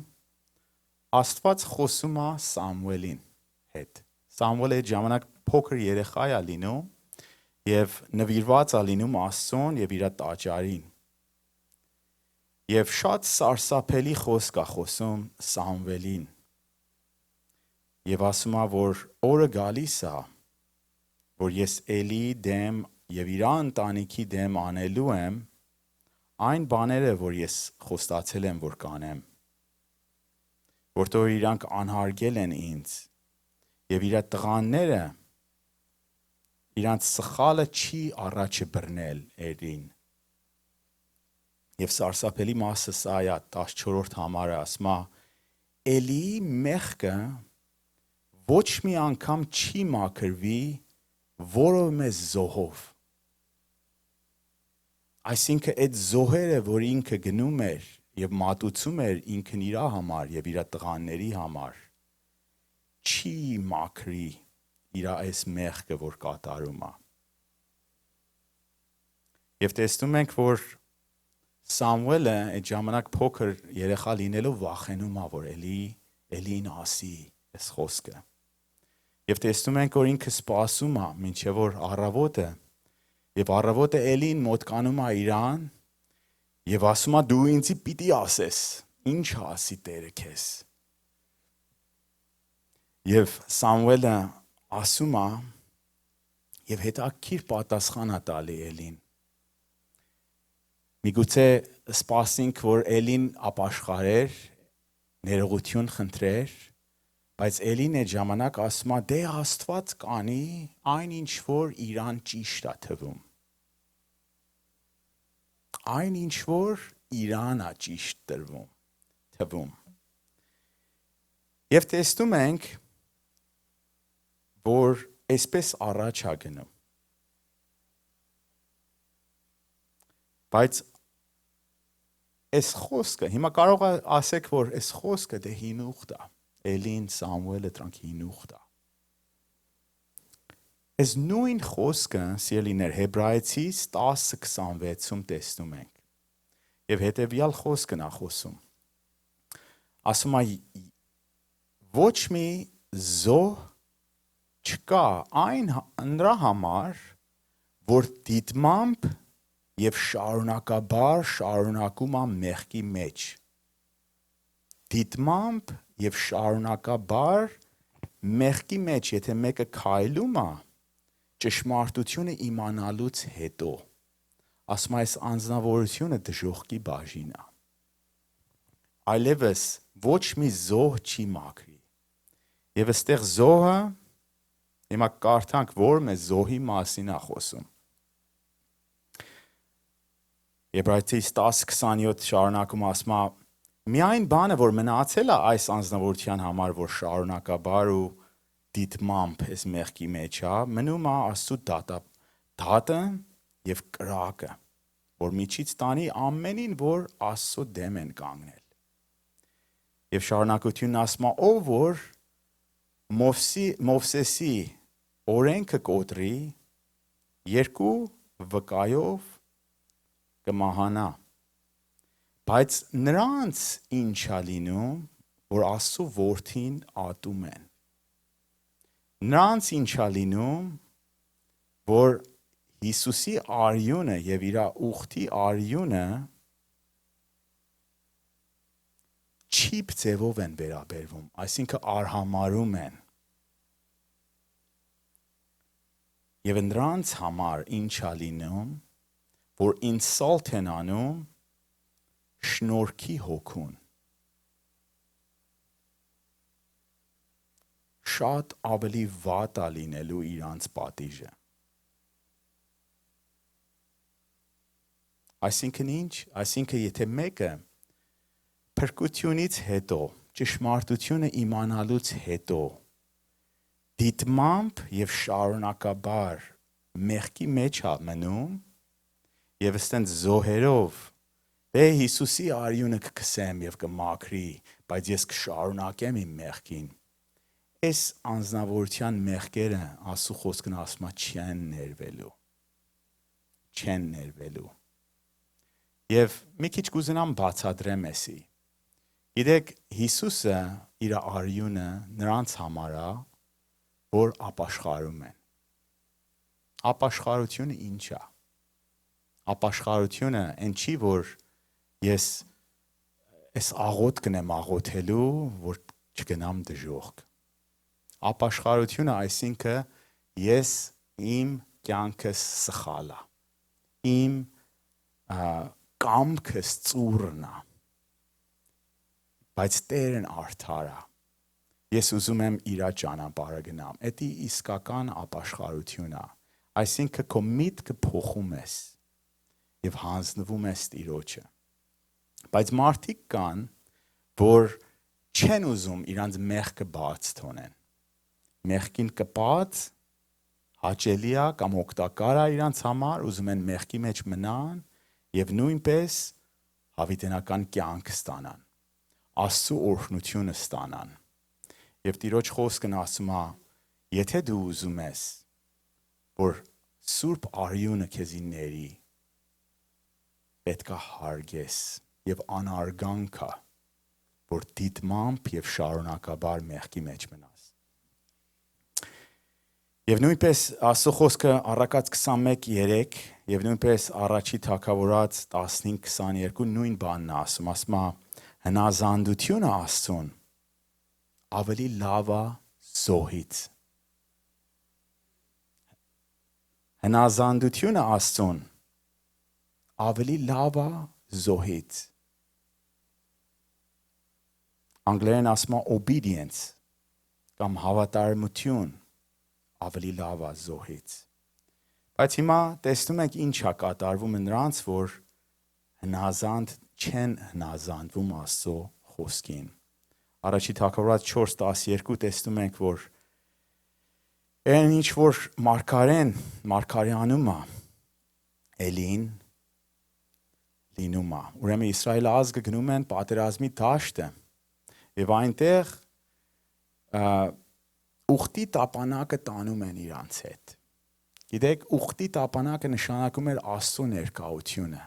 [SPEAKER 3] Աստված խոսում է Սամուելին հետ։ Սամուելը այդ ժամանակ փոքր երեխա է լինում եւ նվիրված է լինում Աստծուն եւ իր տաճարին։ Եվ շատ սարսափելի խոսք է խոսում Սամուելին։ Եվ ասում է, որ օրը գալիս է, որ ես Էլի դեմ եւ իր ընտանիքի դեմ անելու եմ այն բաները, որ ես խոստացել եմ, որ կանեմ, որտեղ իրանք անհարգել են ինձ եւ իր տղաները իրանց սխալը չի առաջը բռնել Էլին։ Եվ սարսափելի մասը սա է 14-րդ համարը ասում է Էլիի մեղքը ոչ մի անգամ չի մաքրվի որով մեզ զոհով։ Այսինքն այդ զոհերը, որ ինքը գնում էր եւ մատուցում էր ինքն իր համար եւ իր տղաների համար, չի մաքրի իր այս մեղքը, որ կատարում է։ Եվ տեսնում ենք, որ Սամուելը այդ ժամանակ փոքր երեխա լինելով վախենում է, որ Էլին ասի այս խոսքը։ Եվ տեսնում ենք, որ ինքը սպասում է, մինչև որ առավոտը, եւ առավոտը Էլին մոտկանում է իրան, եւ ասում է դու ինձի պիտի ասես, ինչ ասի Տերը քեզ։ Եվ Սամուելը ասում է, եւ հետաքրքիր պատասխան է տալի Էլին։ Միգուցե սպասենք, որ Էլին ապաշխարեր, ներողություն խնդրեր, բայց Էլին այդ ժամանակ ասում է, դե Աստված կանի այն ինչ որ իրան ճիշտ է թվում։ Այն ինչ որ իրան է ճիշտ թվում։ Եվ տեսնում ենք, որ այսպես առաջ է գնում։ Բայց այս խոսքը, հիմա կարող է ասեք, որ այս խոսքը դե հինուխտ է, Էլին, Սամուելը դրանք հինուխտ է։ Այս նույն խոսքը, սիրելիներ, Հեբրայեցիս 10:26-ում տեսնում ենք։ Եվ հետևյալ խոսքն է խոսում։ Ասում է ոչ մի զոհ չկա այն նրա համար, որ դիտմամբ եւ շարունակաբար շարունակում է մեղքի մեջ։ Դիտմամբ եւ շարունակաբար մեղքի մեջ, եթե մեկը քայլում է, ճշմարտությունը իմանալուց հետո, ասում այս անձնավորությունը դժոխքի բաժին է։ Այլևս ոչ մի զոհ չի մաքրի։ Եվ այստեղ զոհը, հիմա կարդանք, որ մեզ զոհի մասին է խոսում։ Եբրայեցիս 10:27 շարունակում ասում է. Միայն բանը, որ մնացել է այս անձնավորության համար, որ շարունակաբար ու դիտմամբ էս մեղքի մեջ է, մնում է Աստծո դատը եւ կրակը, որ միջից տանի ամենին, որ Աստծո դեմ են կանգնել։ Եվ շարունակությունն ասում է, ով որ Մովսեսի օրենքը կոտրի, երկու վկայով կմահանա։ Բայց նրանց ինչա լինում, որ Աստծո որդին ատում են։ Նրանց ինչա լինում, որ Հիսուսի արյունը եւ իր ուխտի արյունը չիպ ձևով են վերաբերվում, այսինքն արհամարում են։ Եվ նրանց համար ինչա լինում, որ ինսալտ են անում շնորհքի հոգուն։ Շատ ավելի վատ է լինելու իրանց պատիժը։ Այսինքն ինչ? Այսինքն եթե մեկը փրկությունից հետո, ճշմարտությունը իմանալուց հետո դիտմամբ եւ շարունակաբար մեղքի մեջ է մնում եւ այստենց զոհերով Հիսուսի արյունը կքսեմ եւ կմաքրի, բայց ես կշարունակեմ իմ մեղքին։ Այս անձնավորության մեղքերը Աստծո խոսքն ասում է չեն ներվելու։ Չեն ներվելու։ Եվ մի քիչ կուզենամ բացատրեմ էսի։ Գիտեք, Հիսուսը իր արյունը նրանց համար է, որ ապաշխարում են։ Ապաշխարությունը ինչ է։ Ապաշխարությունը այն չի, որ ես այս աղոթքն եմ աղոթելու, որ չգնամ դժոխք։ Ապաշխարությունը այսինքն ես իմ կյանքս սխալ է։ Իմ կամքս ծուռն է։ Բայց Տերն արդար է։ Ես ուզում եմ իր ճանապարհը գնամ։ Դա իսկական ապաշխարություն է։ Այսինքն քո միտքը փոխում ես եւ հանձնվում ես Տիրոջը։ Բայց մարդիկ կան, որ չեն ուզում իրանց մեղքը բաց թողնեն։ Մեղքին կպած հաճելի է կամ օգտակար է իրանց համար, ուզում են մեղքի մեջ մնան եւ նույնպես հավիտենական կյանք ստանան։ Աստծո օրհնությունը ստանան։ Եվ Տիրոջ խոսքն ասում է, եթե դու ուզում ես, որ Սուրբ արյունը քեզի ների, պետք է հարգես եւ անարգանք է, որ դիտմամբ եւ շարունակաբար մեղքի մեջ մնաս։ Եվ նույնպես Աստծո խոսքը Առակաց 21:3 եւ նույնպես Առաջի Թագավորաց 15:22 նույն բանն է ասում է հնազանդությունը Աստծուն ավելի լավ է զոհից։ Հնազանդությունը Աստծուն ավելի լավ է զոհից։ Անգլերեն ասում է obedience կամ հավատարմություն ավելի լավ է զոհից։ Բայց հիմա տեսնում ենք ինչ է կատարվում նրանց, որ հնազանդ չեն հնազանդվում Աստծո խոսքին։ Առաջի Թագավորաց 4:12 տեսնում ենք, որ այն ինչ որ մարգարեանում է Էլին լինում է։ Ուրեմն Իսրայել ազգը գնում են պատերազմի դաշտը եւ այնտեղ ուխտի տապանակը տանում են իրանց հետ։ Գիտեք, ուխտի տապանակը նշանակում էր Աստծո ներկայությունը։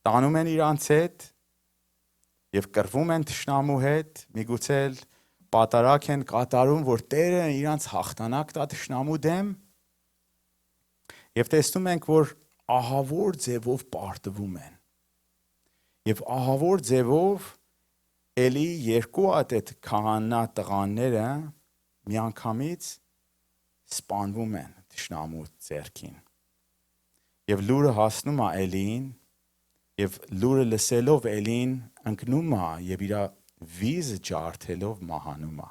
[SPEAKER 3] Տանում են իրանց հետ եւ կռվում են թշնամու հետ, միգուցե պատարակ են կատարում, որ Տերը իրանց հաղթանակ տա թշնամու դեմ։ Եվ տեսնում ենք, որ ահավոր ձևով պարտվում են։ Եվ ահավոր ձևով Էլի երկու այդ քահանա տղաները միանգամից սպանվում են թշնամու ձեռքին։ Եվ լուրը հասնում է Էլիին, եւ լուրը լսելով Էլին ընկնում է եւ իր վիզը ջարդելով մահանում է։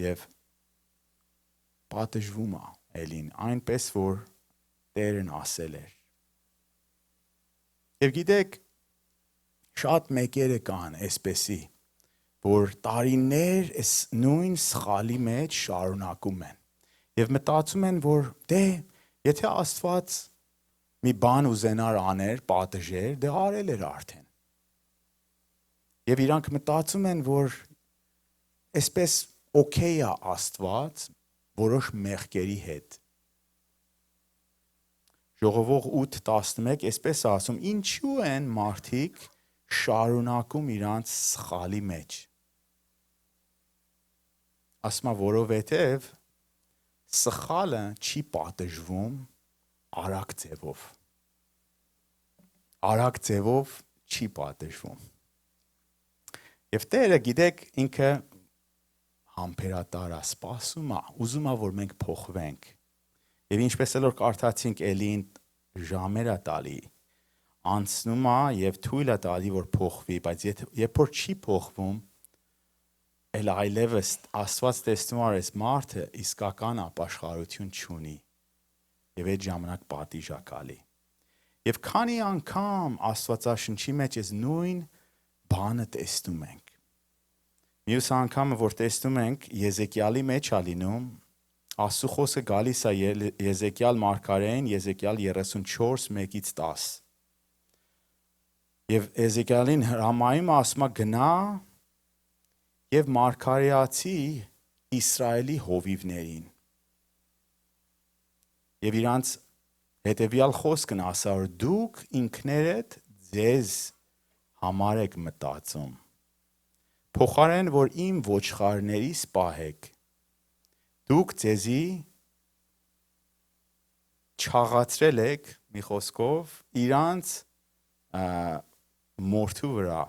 [SPEAKER 3] Եվ պատժվում է Էլին, այնպես որ Տերն ասել էր։ Եվ գիտեք, Շատ մեկերը կան այսպեսի, որ տարիներ այս նույն սխալի մեջ շարունակում են։ Եվ մտածում են, որ եթե Աստված մի բան ուզենար աներ, պատժեր, դե արել էր արդեն։ Եվ իրանք մտածում են, որ այսպես օքեյ է Աստված որոշ մեղքերի հետ։ Ժողովող 8:11 այսպես ասում, ինչու են մարդիկ շարունակում իրանց սխալի մեջ։ Ասма որովհետև սխալը չի պատժվում արագ ձևով։ Արագ ձևով չի պատժվում։ Եվ Տերը, գիտեք, ինքը համբերատար է, սպասում է, ուզում է, որ մենք փոխվենք։ Եվ ինչպես էլ որ կարդացինք Էլին ժամերը տալի, անցնում է եւ թույլ է տալի, որ փոխվի, բայց երբ որ չի փոխվում, էլ այլևս Աստված տեսնում է այս մարդը իսկական ապաշխարություն չունի։ Եվ այդ ժամանակ պատիժ է գալի։ Եվ քանի անգամ Աստվածաշնչի մեջ այս նույն բանը տեսնում ենք։ Մյուս անգամը, որ տեսնում ենք, Եզեկիալի մեջ է լինում, Աստծո խոսքը գալիս է Եզեկիալ մարգարեին, Եզեկիալ 34:1-10։ Եվ Եզեկիալին հրամայում ասում է գնա եւ մարգարեացի Իսրայելի հովիվներին։ Եվ իրանց հետևյալ խոսքն ասա, որ դուք ինքներդ ձեզ համար եք մտածում։ Փոխարեն որ իմ ոչխարներից պահեք, դուք ձեզի չաղացրել եք, մի խոսքով, իրանց մորթու վրա։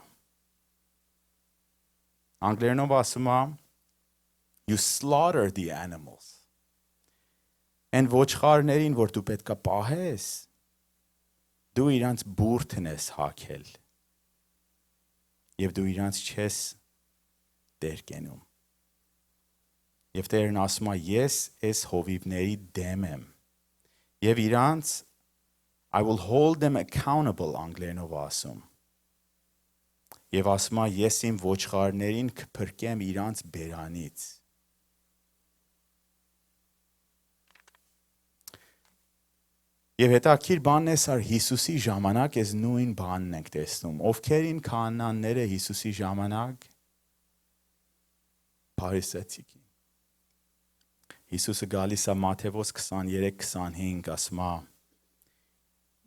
[SPEAKER 3] Անգլերենով ասում է you slaughter the animals։ Այն ոչխարներին, որ դու պետք է պահես, դու իրանց բուրդն ես հագել։ Եվ դու իրանց չես տեր կենում։ Եվ Տերն ասում է, ես այս հովիվների դեմ եմ։ Եվ իրանց I will hold them accountable անգլերենով ասում։ Եվ ասում է, ես իմ ոչխարներին կփրկեմ իրանց բերանից։ Եվ հետաքրքիր բանն է, սար Հիսուսի ժամանակ այս նույն բանն ենք տեսնում։ Ովքեր են քահանաները Հիսուսի ժամանակ։ Փարիսեցիքին։ Հիսուսը գալիս է Մատթեոս 23:25 ասում է.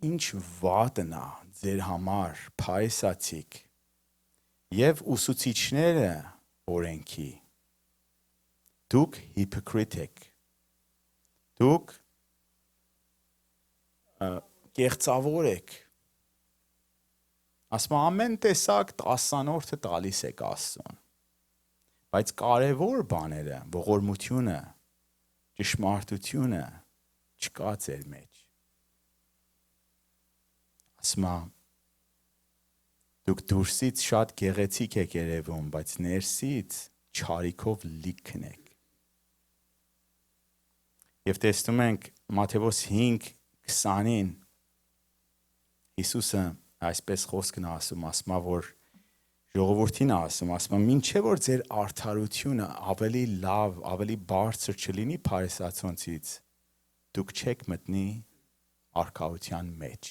[SPEAKER 3] Ինչ վատն է ձեր համար փարիսացիք եւ ուսուցիչները օրենքի։ Դուք hypocrite եք։ Դուք կեղծավոր եք։ Ասում ամեն տեսակ 10-որդը տալիս եք Աստծուն։ Բայց կարևոր բաները, ողորմությունը, ճշմարտությունը չկա ձեր մեջ։ Ասում դուք դուրսից շատ գեղեցիկ եք երևում, բայց ներսից չարիքով լիքն եք։ Եվ տեսնում ենք Մատթեոս 5:20-ին Հիսուսը այսպես խոսքն ասում, որ ժողովրդին ասում, մինչև որ ձեր արդարությունը ավելի լավ, ավելի բարձր չլինի փարիսացոնցից, դուք չեք մտնի արքայության մեջ։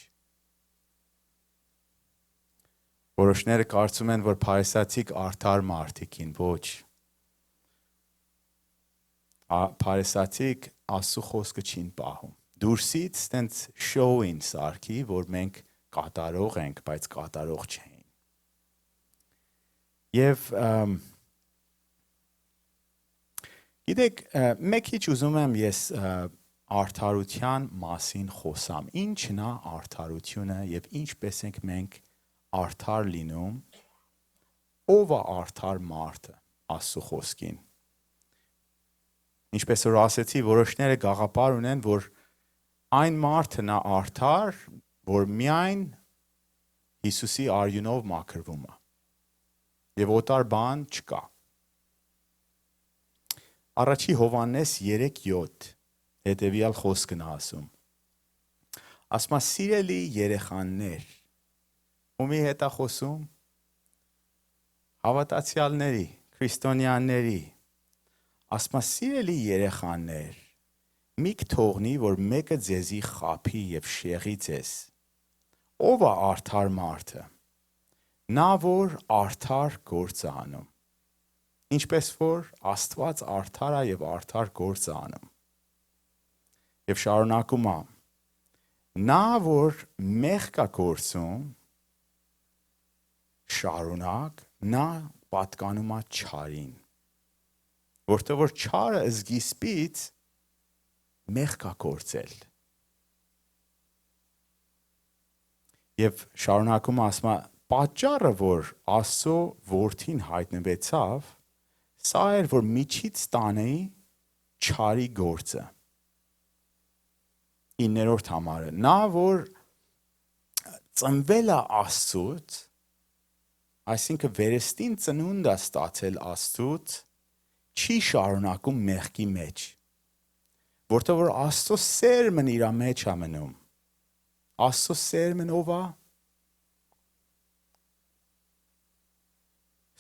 [SPEAKER 3] Որոշները կարծում են, որ փարիսացիք արդար մարդիկ են, ոչ։ Փարիսացիք Աստծո խոսքը չին պահում։ Դուրսից տենց շոուին սարքի, որ մենք կատարող ենք, բայց կատարող չենք։ Եվ գիտեք, մեկ քիչ ուզում եմ ես արդարության մասին խոսամ։ Ինչն է արդարությունը եւ ինչպես ենք մենք արդար լինում, ով է արդար մարդը Աստծո խոսքին։ Ինչպես որ ասեցի, որոշները գաղափար ունեն, որ այն մարդն է արդար, որ միայն Հիսուսի արյունով մաքրվում է։ Եվ օտար բան չկա։ Առաջի Հովհաննես 3:7 հետևյալ խոսքն ասում։ Ասում է սիրելի երեխաներ, ումի հետ է խոսում, հավատացյալների, քրիստոնյաների, ասма սիրելի երեխաներ, մի թողնի, որ մեկը ձեզի խափի եւ շեղի ձեզ։ Ով է արդար մարդը։ Նա որ արդար գործ է անում։ Ինչպես որ Աստված արդար է եւ արդար գործ է անում։ Եվ շարունակում է. նա որ մեղք է գործում, շարունակ, նա պատկանում է չարին։ Որտեղ որ չարը սկիզբից մեղք է գործել։ Եվ շարունակում ասում է, պատճառը, որ Աստծո որդին հայտնվեցավ, սա էր, որ միջից տանեի չարի գործը։ 9-րդ համարը, նա որ ծնվել է Աստծուց, այսինքն վերստին ծնունդ է ստացել Աստծուց, չի շարունակում մեղքի մեջ, որտեղ որ Աստծո սերմն իր մեջ է մնում։ Աստծո սերմն ով է։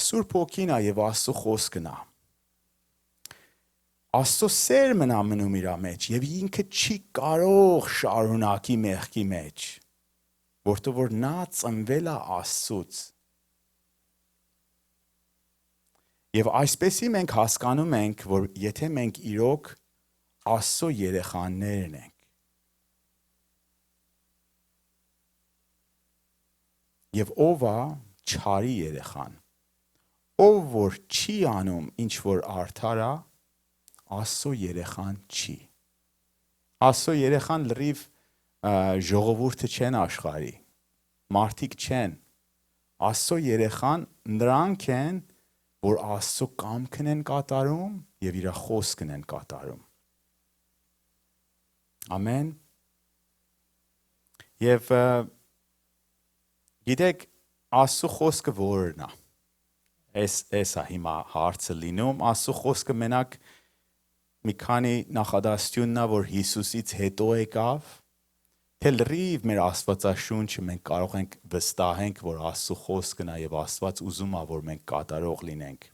[SPEAKER 3] Սուրբ Հոգին է եւ Աստծո խոսքն է։ Աստծո սերմն է մնում իր մեջ եւ ինքը չի կարող շարունակի մեղքի մեջ, որտեղ որ նա ծնվել է Աստծուց։ Եվ այսպեսի մենք հասկանում ենք, որ եթե մենք իրոք Աստծո երեխաներն ենք, եւ ով է չարի երեխան, ով որ չի անում ինչ որ արդար է, Աստծո երեխան չի։ Աստծո երեխան լրիվ ժողովուրդը չեն աշխարհի, մարդիկ չեն։ Աստծո երեխան նրանք են, որ Աստծո կամքն են կատարում եւ իր խոսքն են կատարում։ Ամեն։ Եվ գիտեք, Աստծո խոսքը որն է։ Էս է հիմա հարցը լինում, Աստծո խոսքը մենակ մի քանի նախադասությունն է, որ Հիսուսից հետո եկավ, թե լրիվ մեր Աստվածաշունչը մենք կարող ենք վստահենք, որ Աստծո խոսքն է եւ Աստված ուզում է, որ մենք կատարող լինենք։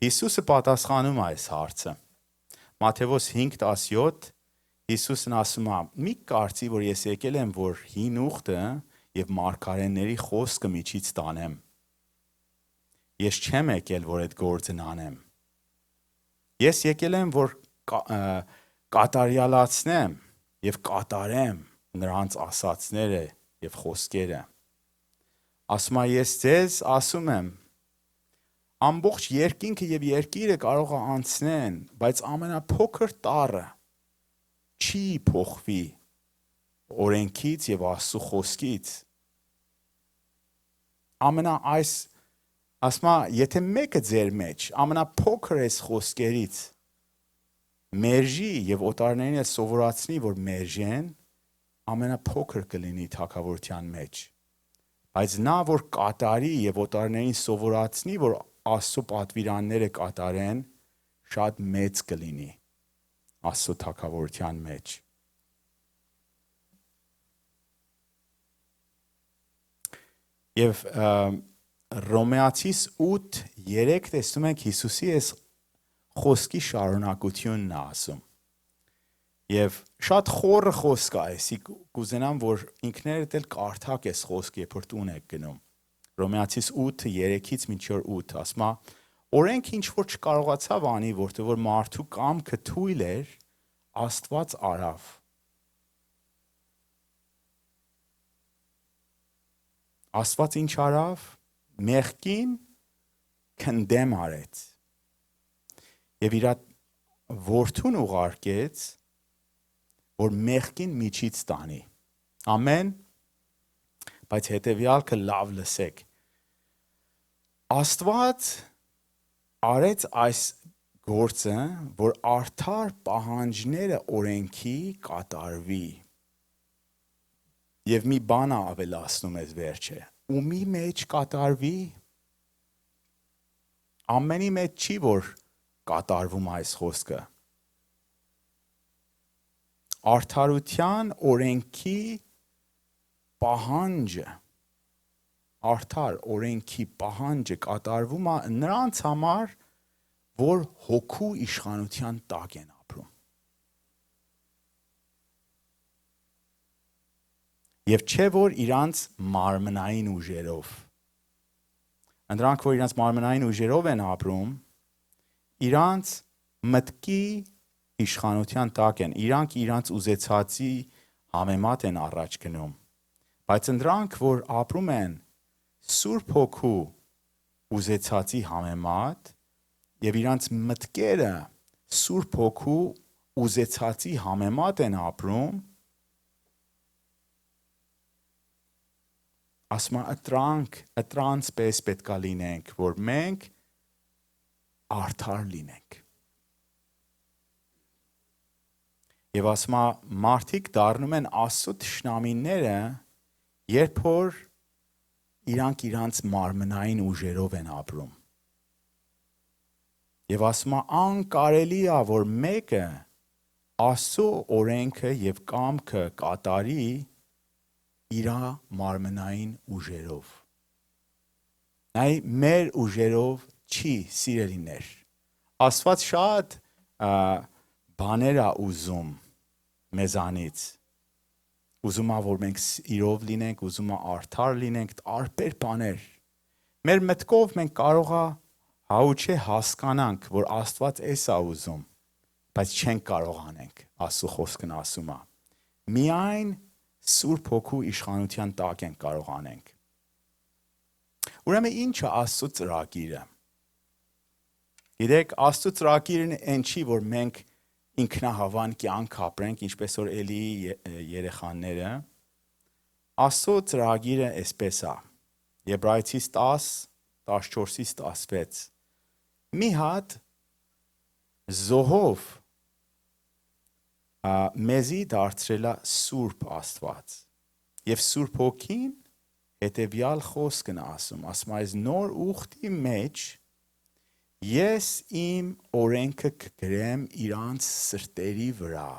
[SPEAKER 3] Հիսուսը պատասխանում է այս հարցը։ Մատթեոս 5:17 Հիսուսն ասում է. «Մի կարծի, որ ես եկել եմ, որ հին ուխտը եւ մարգարեների խոսքը միջից տանեմ։ Ես չեմ եկել, որ այդ գործն անեմ։ Ես եկել եմ, որ կատարյալացնեմ եւ կատարեմ նրանց ասացները եւ խոսքերը։ Ասում է, ես ձեզ ասում եմ, ամբողջ երկինքը եւ երկիրը կարող է անցնեն, բայց ամենափոքր տառը չի փոխվի օրենքից եւ Աստծո խոսքից։ Ասում է, եթե մեկը ձեր մեջ ամենափոքր այս խոսքերից մերժի եւ օտարներին սովորացնի, որ մերժեն, ամենափոքր կլինի թագավորության մեջ։ Բայց նա, որ կատարի եւ օտարներին սովորացնի, որ Աստծո պատվիրանները կատարեն, շատ մեծ կլինի Աստծո թագավորության մեջ։ Եվ Ռոմեացիս 8:3 տեսնում ենք Հիսուսի այս խոսքի շարունակությունն է ասում։ Եվ շատ խորը խոսք է, այսի կուզենամ, որ ինքներդ էլ կարդաք այս խոսքը, երբ որ տուն եք գնում։ Ռոմեացիս 8:3-ից մինչև 8 ասում է. օրենք ինչ որ չկարողացավ անի, որտեղ որ մարդու կամքը թույլ էր, Աստված արավ։ Աստված ինչ արավ։ Մեղքին քնդեմ արեց։ Եվ իր որդուն ուղարկեց, որ մեղքին միջից տանի։ Ամեն։ Բայց հետևյալը լավ լսեք։ Աստված արեց այս գործը, որ արդար պահանջները օրենքի կատարվի։ Եվ մի բան ավելացնում ես վերջը։ Ումի մեջ կատարվի։ Ամենի մեջ չի, որ կատարվում այս խոսքը։ Արդարության օրենքի պահանջը արդար օրենքի պահանջը կատարվում է նրանց համար, որ հոգու իշխանության տակ են ապրում։ Եվ չէ որ իրանց մարմնային ուժերով։ Նրանք որ իրանց մարմնային ուժերով են ապրում, իրանց մտքի իշխանության տակ են, իրանք իրանց ուզեցածի համեմատ են առաջ գնում, բայց նրանք որ ապրում են Սուրբ Հոգու ուզեցածի համեմատ եւ իրանց մտքերը Սուրբ Հոգու ուզեցածի համեմատ են ապրում, ասում ըտրանց պես պետքա լինենք, որ մենք արդար լինենք։ Եվ ասում մարդիկ դառնում են Աստծո թշնամիները, երբ որ իրանք իրանց մարմնային ուժերով են ապրում։ Եվ ասում անկարելի է, որ մեկը Աստծո օրենքը եւ կամքը կատարի իր մարմնային ուժերով։ Այ մեր ուժերով չի, սիրելիներ։ Աստված շատ բաներ է ուզում մեզանից։ Ուզում է, որ մենք իրով լինենք, ուզում է արդար լինենք, տարբեր բաներ։ Մեր մտքով մենք կարող է հաուչե հասկանանք, որ Աստված էս է ուզում, բայց չենք կարող անենք, Աստծո խոսքն ասում է։ Միայն Սուրբ Հոգու իշխանության տակ ենք կարող անենք։ Ուրեմն ինչ է Աստծո ծրագիրը։ Գիտեք, Աստծո ծրագիրն այն չի, որ մենք ինքնահավան կյանք ապրենք, ինչպես որ Էլիի երեխաները։ Աստծո ծրագիրը այսպես է։ Եբրայեցիս 10:14-ից 16։ Մի հատ զոհով մեզի դարձրել է Սուրբ Աստված։ Եվ Սուրբ Հոգին հետևյալ խոսքն ասում այս նոր ուխտի մեջ ես իմ օրենքը կգրեմ իրանց սրտերի վրա։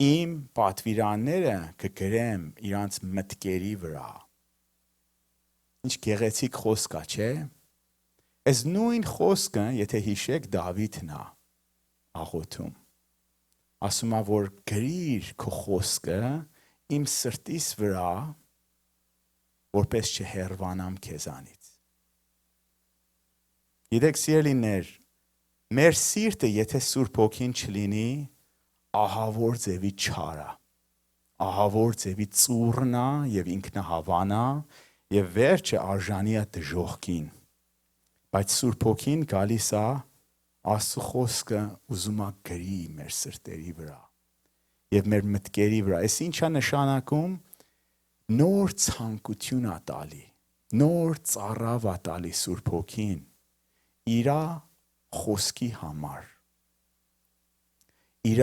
[SPEAKER 3] Իմ պատվիրանները կգրեմ իրանց մտքերի վրա։ Ինչ գեղեցիկ խոսք է, չէ՞։ Այս նույն խոսքը, եթե հիշեք, Դավիթն է աղոթում։ Ասում է, որ գրիր քո խոսքը իմ սրտիս վրա, որպես չհեռվանամ քեզանից։ Գիտեք, սիրելիներ, մեր սիրտը, եթե Սուրբ Հոգին չլինի, ահավոր ձևի չար է, ահավոր ձևի ծուռն է եւ ինքնահավան է եւ վերջը արժանի է դժոխքին։ Բայց Սուրբ Հոգին գալիս է Աստծո խոսքը ուզում է գրի մեր սրտերի վրա եւ մեր մտքերի վրա։ Այս ինչ է նշանակում։ Նոր ցանկություն է տալի, նոր ծառավ է տալի Սուրբ Հոգին իր խոսքի համար, իր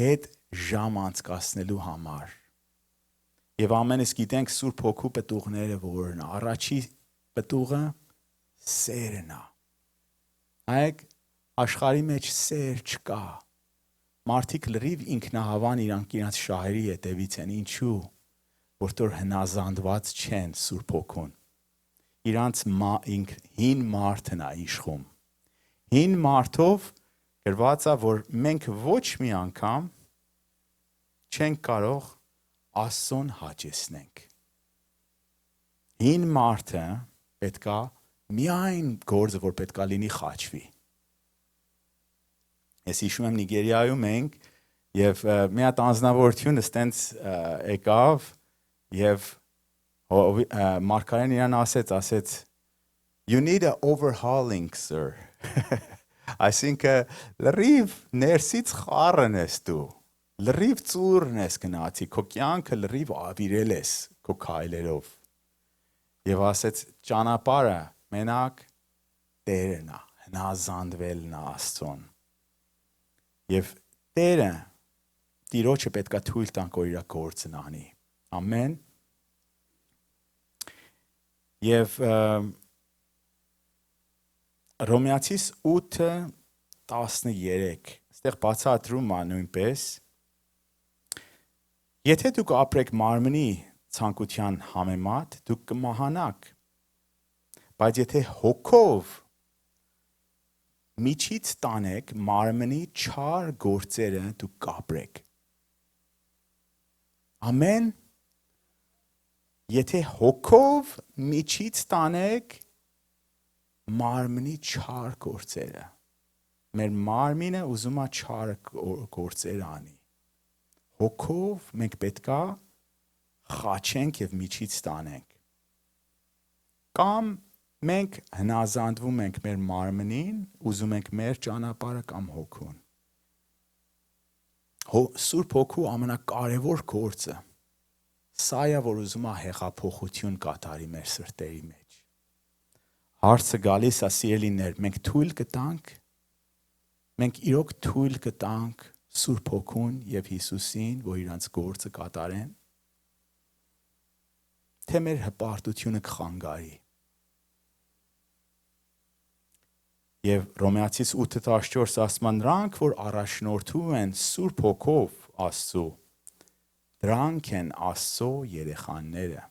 [SPEAKER 3] հետ ժամ անցկացնելու համար։ Եվ ամենս գիտենք Սուրբ Հոգու պտուղները որն է։ Առաջի պտուղը սերն է։ Այգ աշխարհի մեջ սեր չկա։ Մարդիկ լրիվ ինքնահավան իրանց շահերի հետևից են, ինչու՞։ Որտեղ հնազանդված չեն Սուրբ Հոգուն։ Իրանց հին մարդն է իշխում։ Հին մարդով գրված է, որ մենք ոչ մի անգամ չենք կարող Աստծուն հաճեսնենք։ Հին մարդը պետքա միայն գործը, որ պետքա լինի, խաչվի։ Ես հիշում եմ Նիգերիայում ենք եւ մի հատ անձնավորություն ստենց եկավ եւ Մարգարեն իրան ասեց you need an overhauling, sir։ Այսինքն լրիվ ներսից խառն ես դու, լրիվ ծուռն ես գնացի, քո կյանքը լրիվ ավիրել ես քո քայլերով։ Եվ ասեց ճանապարհը մենակ Տերն է, հնազանդվելն է Աստծուն։ Եվ Տերը Տիրոջը պետքա թույլ տանք, որ իր գործն անի։ Ամեն։ Եվ Հռոմեացիս 8:13 այստեղ բացատրում է նույնպես. Եթե դուք ապրեք մարմնի ցանկության համեմատ դուք կմահանաք։ Բայց եթե հոգով միջից տանեք մարմնի չար գործերը դուք կապրեք։ Ամեն։ Եթե հոգով միջից տանեք մարմնի չար գործերը։ Մեր մարմինը ուզում է չար գործեր անի։ Հոգով մենք պետքա խաչենք եւ միջից տանենք։ Կամ մենք հնազանդվում ենք մեր մարմնին, ուզում ենք մեր ճանապարհը կամ հոգուն։ Սուրբ հոգու ամենակարևոր գործը սա է, որ ուզում է հեղափոխություն կատարի մեր սրտերի մեջ։ Հարցը գալիս է, սիրելիներ, մենք թույլ կտանք, մենք իրոք թույլ կտանք Սուրբ Հոգուն եւ Հիսուսին, որ իրանց գործը կատարեն, թե մեր հպարտությունը կխանգարի։ Եվ Հռոմեացիս 8:14 ասում է, նրանք, որ առաջնորդում են Սուրբ Հոգով Աստծո, դրանք են Աստծո երեխաները։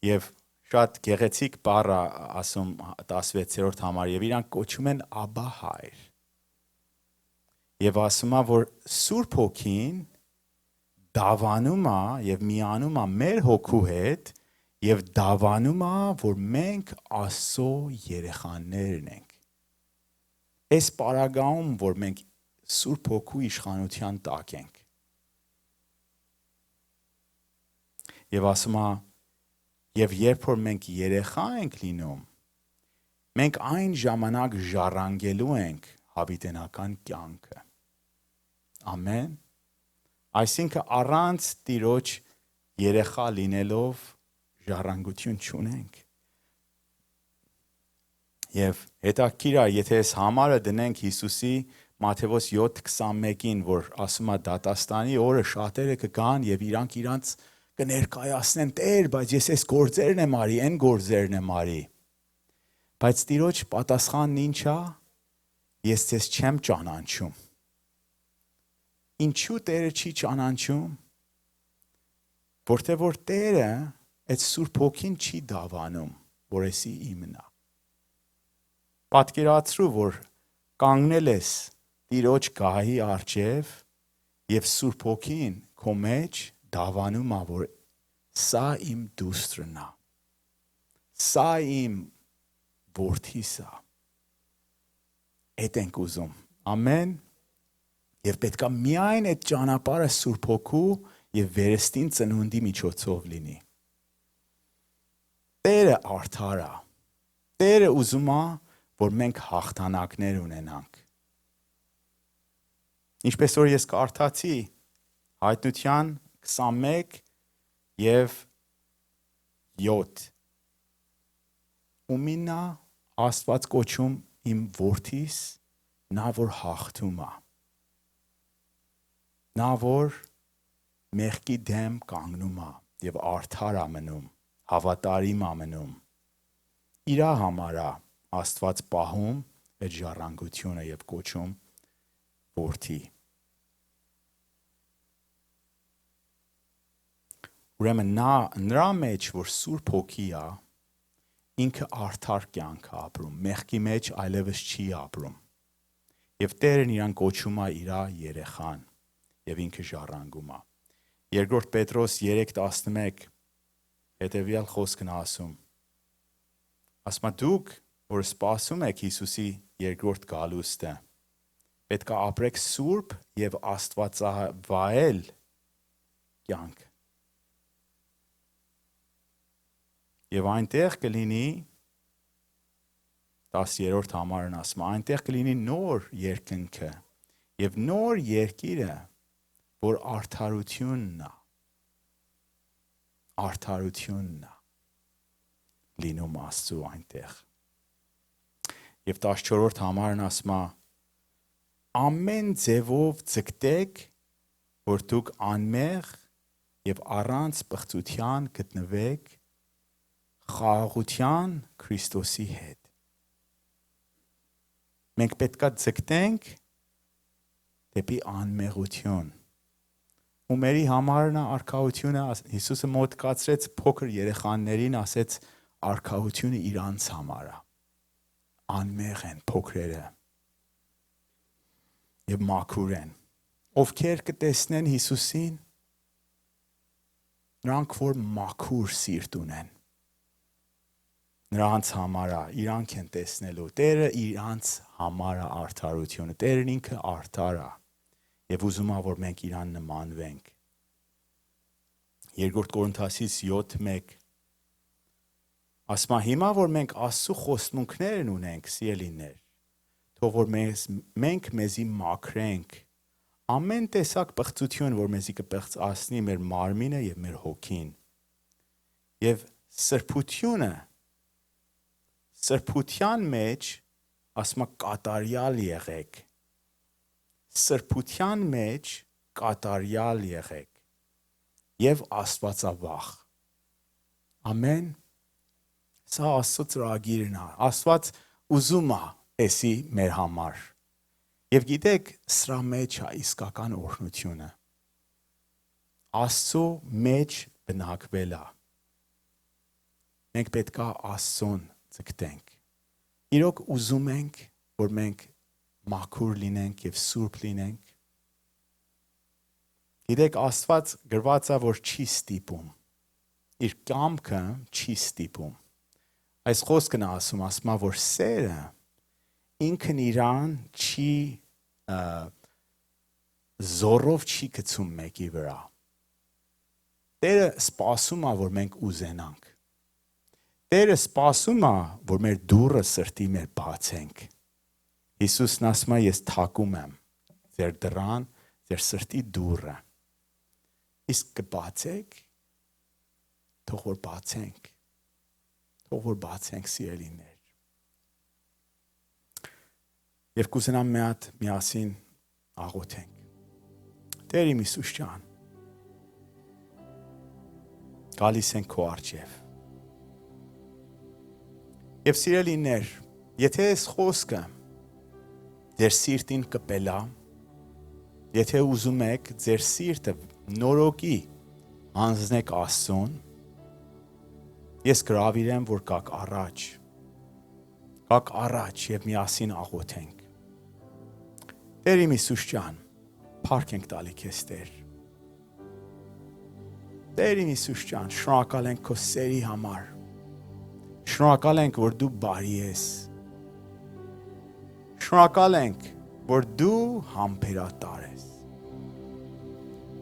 [SPEAKER 3] Եվ շատ գեղեցիկ բառ է ասում 16-րդ համար, եւ իրանք կոչում են Աբա հայր։ Եվ ասում է, որ Սուրբ Հոգին դավանում է եւ միանում է մեր հոգու հետ եւ դավանում է, որ մենք Աստծո երեխաներն ենք։ Այս պարագայում, որ մենք Սուրբ Հոգու իշխանության տակ ենք։ Եվ ասում է, եւ երբ որ մենք երեխա ենք լինում, մենք այն ժամանակ ժառանգելու ենք հավիտենական կյանքը։ Ամեն։ Այսինքն առանց Տիրոջ երեխա լինելով ժառանգություն չունենք։ Եվ հետաքրքիր է, եթե այս համարը դնենք Հիսուսի Մատթեոս 7:21-ին, որ ասում է դատաստանի օրը շատերը կգան եւ իրանք կներկայացնեն Տեր, բայց ես այս գործերն եմ արի, այն գործերն եմ արի։ Բայց Տիրոջ պատասխանն ինչ է։ Ես ձեզ չեմ ճանաչում։ Ինչու Տերը չի ճանաչում։ Որտեղ որ Տերը այդ Սուրբ Հոգին չի դավանում, որեսի իմնա։ Պատկերացրու, որ կանգնել ես Տիրոջ գահի առջև եւ Սուրբ Հոգին քո մեջ դավանում է, որ սա իմ դուստրն է։ Սա իմ որդիս է։ Այդ ենք ուզում։ Ամեն։ Եվ պետքա միայն այդ ճանապարհը Սուրբ Հոգու եւ վերստին ծնունդի միջոցով լինի։ Տերը արդար է։ Տերը ուզում է, որ մենք հաղթանակներ ունենանք։ Ինչպես որ ես կարդացի Հայտնության 21 եւ 7 Ումինա Աստված կոչում իմ որդիս, նա որ հաղթում է։ Նա որ մեղքի դեմ կանգնում է եւ արդար է մնում, հավատարիմ է մնում։ Իրա համար է Աստված պահում այդ ժառանգությունը եւ կոչում որդի։ Ուրեմն նրա մեջ, որ Սուրբ Հոգի է, ինքը արդար կյանք է ապրում, մեղքի մեջ այլևս չի ապրում։ Եվ Տերն իրան կոչում է իր երեխան, եւ ինքը ժառանգում է։ Երկրորդ Պետրոս 3:11 հետեւյալ խոսքն ասում։ Ասում է դուք, որ սպասում եք Հիսուսի երկրորդ գալուստը, պետք է ապրեք սուրբ եւ աստվածավայել կյանք։ Եվ այնտեղ կլինի 10-րդ համարն ասում, այնտեղ կլինի նոր երկնքը եւ նոր երկիրը, որ արդարությունն է։ Արդարությունն է լինում Աստծո այնտեղ։ Եվ 14-րդ համարն ասում, ամեն ձևով ձգտեք, որ դուք անմեղ եւ առանց պղծության գտնվեք խաղաղության Քրիստոսի հետ։ Մենք պետք է ձգտենք դեպի անմեղություն, ու մերի համարն արքայությունը Հիսուսը մոտ կացրեց փոքր երեխաներին, ասեց արքայությունը իրանց համար է։ Անմեղ են փոքրերը եւ մաքուր են։ Ովքեր կտեսնեն Հիսուսին, նրանք որ մաքուր սիրտ ունեն։ Նրանց համար է, իրանք են տեսնելու։ Տերը իրանց համար է արդարությունը։ Տերն ինքը արդար է եւ ուզում է որ մենք իրան նմանվենք։ 2 Կորինթացիս 7:1 ասում է հիմա որ մենք Աստծո խոստմունքներն ունենք, սիրելիներ, թող որ մենք մեզի մաքրենք ամեն տեսակ պղծություն, որ մեզի կպղծացնի մեր մարմինը եւ մեր հոգին։ Եվ սրբության մեջ ասում է կատարյալ եղեք։ Սրբության մեջ կատարյալ եղեք եւ Աստվածավախ։ Ամեն։ Սա Աստծո ծրագիրն է։ Աստված ուզում է էսի մեր համար։ Եվ գիտեք, սրա մեջ է իսկական օրհնությունը։ Աստծո մեջ բնակվել է։ Մենք պետք է Աստծուն ձգտենք։ Իրոք ուզում ենք, որ մենք մաքուր լինենք եւ սուրբ լինենք։ Գիտեք, Աստված գրված է, որ չի ստիպում։ Իր կամքը չի ստիպում։ Այս խոսքն ասում է, որ սերը ինքն իրան չի զորով չի գցում մեկի վրա։ Տերը սպասում է, որ մենք ուզենանք։ Տերը սպասում է, որ մեր դուռը սրտի մեր բացենք։ Հիսուսն ասում է, ես թակում եմ ձեր դռան, ձեր սրտի դուռը։ Իսկ կբացեք, թող որ բացենք։ Թող որ բացենք սիրելիներ։ Եվ կուզենամ մի հատ միասին աղոթենք։ Տեր իմ Հիսուս ջան, գալիս ենք քո առջև։ Եվ սիրելիներ, եթե այս խոսքը ձեր սիրտին կպելա, եթե ուզում եք ձեր սիրտը նորոգի հանձնեք Աստծուն, ես գրավիրեմ, որ գաք առաջ։ Գաք առաջ եւ միասին աղոթենք։ Տեր իմ Հիսուս ջան, փառք ենք տալի քեզ Տեր։ Տեր իմ Հիսուս ջան, շնորհակալ ենք քո սերի համար։ Շնորհակալ ենք, որ դու բարի ես։ Շնորհակալ ենք, որ դու համբերատար ես։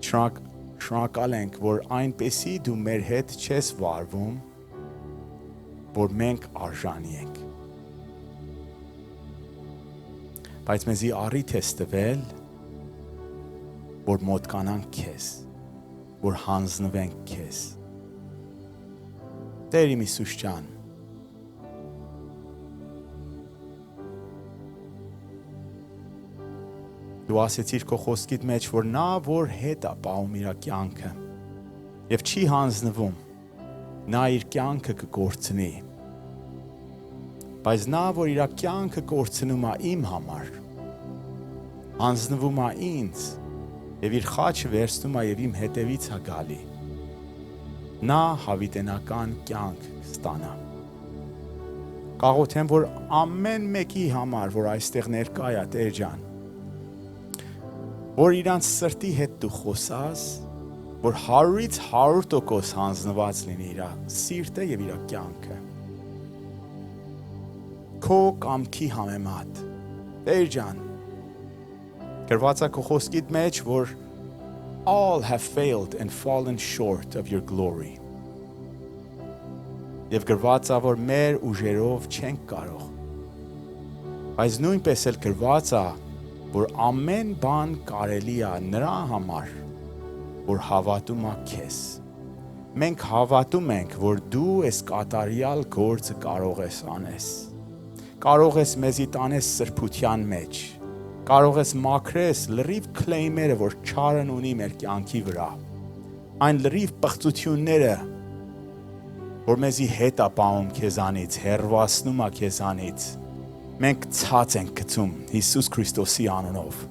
[SPEAKER 3] Շնորհակալ ենք, որ այնպեսի դու մեր հետ չես վարվում, որ մենք արժանի ենք։ Բայց մեզի առիթ ես տվել, որ մոտկանանք քեզ, որ հանձնվենք քեզ։ Տեր իմ Հիսուս ջան, դու ասեցիր քո խոսքիդ մեջ, որ նա որ հետ է պահում իր կյանքը եւ չի հանձնվում, նա իր կյանքը կկորցնի։ Բայց նա որ իր կյանքը կորցնում է իմ համար, հանձնվում է ինձ եւ իր խաչը վերցնում է եւ իմ հետևից է գալի, նա հավիտենական կյանք կստանա։ Կաղոթեմ, որ ամեն մեկի համար, որ այստեղ ներկա է, Տեր ջան, որ իրանց սրտի հետ դու խոսաս, որ 100-ից 100% հանձնված լինի իր սիրտը եւ իր կյանքը։ Քո կամքի համեմատ, Տեր ջան, գրված է քո խոսքիդ մեջ, որ all have failed and fallen short of your glory։ Եվ գրված է, որ մեր ուժերով չենք կարող։ Բայց նույնպես էլ գրված է, որ ամեն բան կարելի է նրա համար, որ հավատում է քեզ։ Մենք հավատում ենք, որ դու այս կատարյալ գործը կարող ես անես։ Կարող ես մեզի տանես սրբության մեջ, կարող ես մաքրես լրիվ քլեյմերը, որ չարն ունի մեր կյանքի վրա, այն լրիվ պղծությունները, որ մեզի հետ է պահում քեզանից, հեռվացնում է քեզանից, մենք ցած ենք գցում Հիսուս Քրիստոսի անունով։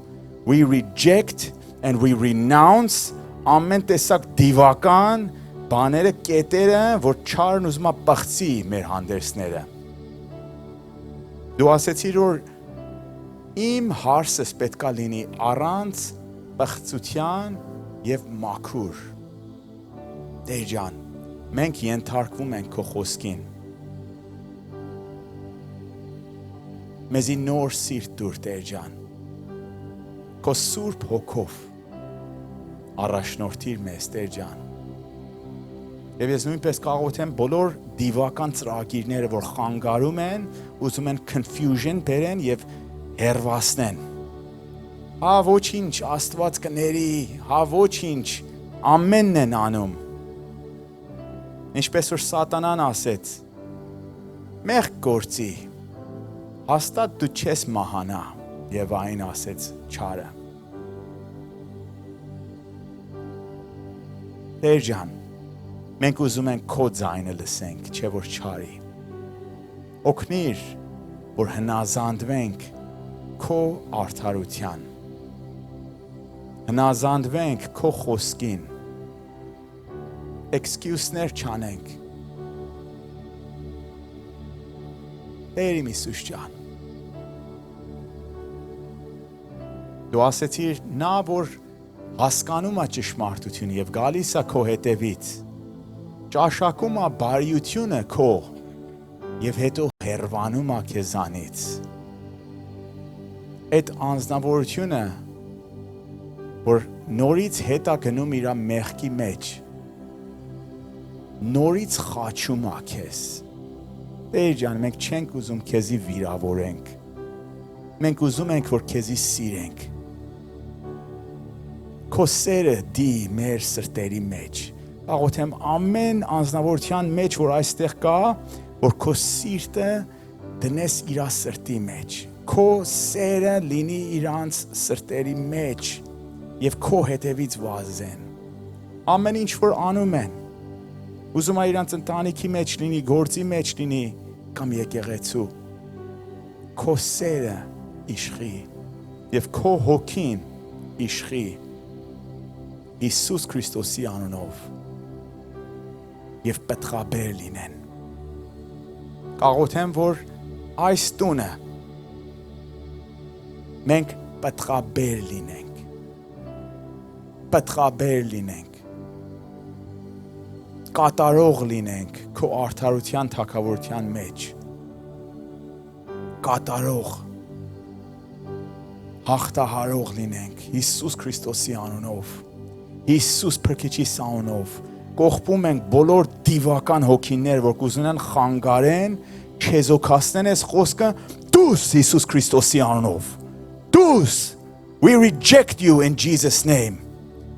[SPEAKER 3] We reject and we renounce ամեն տեսակ դիվական բաները, կետերը, որ չարն ուզում է պղծի մեր հանդերձները։ Դու ասեցիր, որ իմ հարսս պետքա լինի առանց պղծության եւ մաքուր։ Տեր ջան, մենք ենթարկվում ենք քո խոսքին։ Մեզի նոր սիրտ դուր, Տեր ջան։ Քո սուրբ հոգով առաջնորդիր մեզ, Տեր ջան։ Եվ ես նույնպես կաղոթեմ բոլոր դիվական ծրագիրները, որ խանգարում են, ուզում են confusion բերեն եւ հերվասնեն։ Հա ոչինչ, Աստված կների, հա ոչինչ, ամենն են անում։ Ինչպես որ Սատանան ասեց, մեղք գործի, հաստատ դու չես մահանա, եւ այն ասեց չարը։ Տեր ջան, մենք ուզում ենք քո ձայնը լսենք, չէ որ չարի։ Օգնիր, որ հնազանդվենք քո արդարության։ Հնազանդվենք քո խոսքին։ Էքսկյուզներ չանենք։ Տեր իմ Հիսուս ջան։ Դու ասեցիր, նա որ հասկանում է ճշմարտությունը եւ գալիս է քո հետևից, ճաշակում է բարիությունը քո եւ հետո հերվանում է քեզանից։ Այդ անձնավորությունը, որ նորից հետա գնում իր մեղքի մեջ, նորից խաչում է քեզ։ Տեր ջան, մենք չենք ուզում քեզի վիրավորենք։ Մենք ուզում ենք, որ քեզի սիրենք։ Քո սերը դի մեր սրտերի մեջ։ Աղոթեմ ամեն անձնավորության մեջ, որ այստեղ կա, որ քո սիրտը դնես իր սրտի մեջ։ Քո սերը լինի իրանց սրտերի մեջ եւ քո հետևից վազեն։ Ամեն ինչ որ անում են, ուզում է իրանց ընտանիքի մեջ լինի, գործի մեջ լինի, կամ եկեղեցու։ Քո սերը իշխի եւ քո հոգին իշխի Հիսուս Քրիստոսի անունով եւ պետքաբեր լինեն։ Կաղոթեմ, որ այս տունը մենք պետքաբեր լինենք։ Պետքաբեր լինենք։ Կատարող լինենք քո արդարության թագավորության մեջ։ Կատարող հաղթահարող լինենք Հիսուս Քրիստոսի անունով։ Հիսուս Փրկիչի անունով կողպում ենք բոլոր դիվական հոգիներ, որ կուզում են խանգարեն, չեզոքացնեն այս խոսքը, դուս Հիսուս Քրիստոսի անունով։ Դուս, we reject you in Jesus name.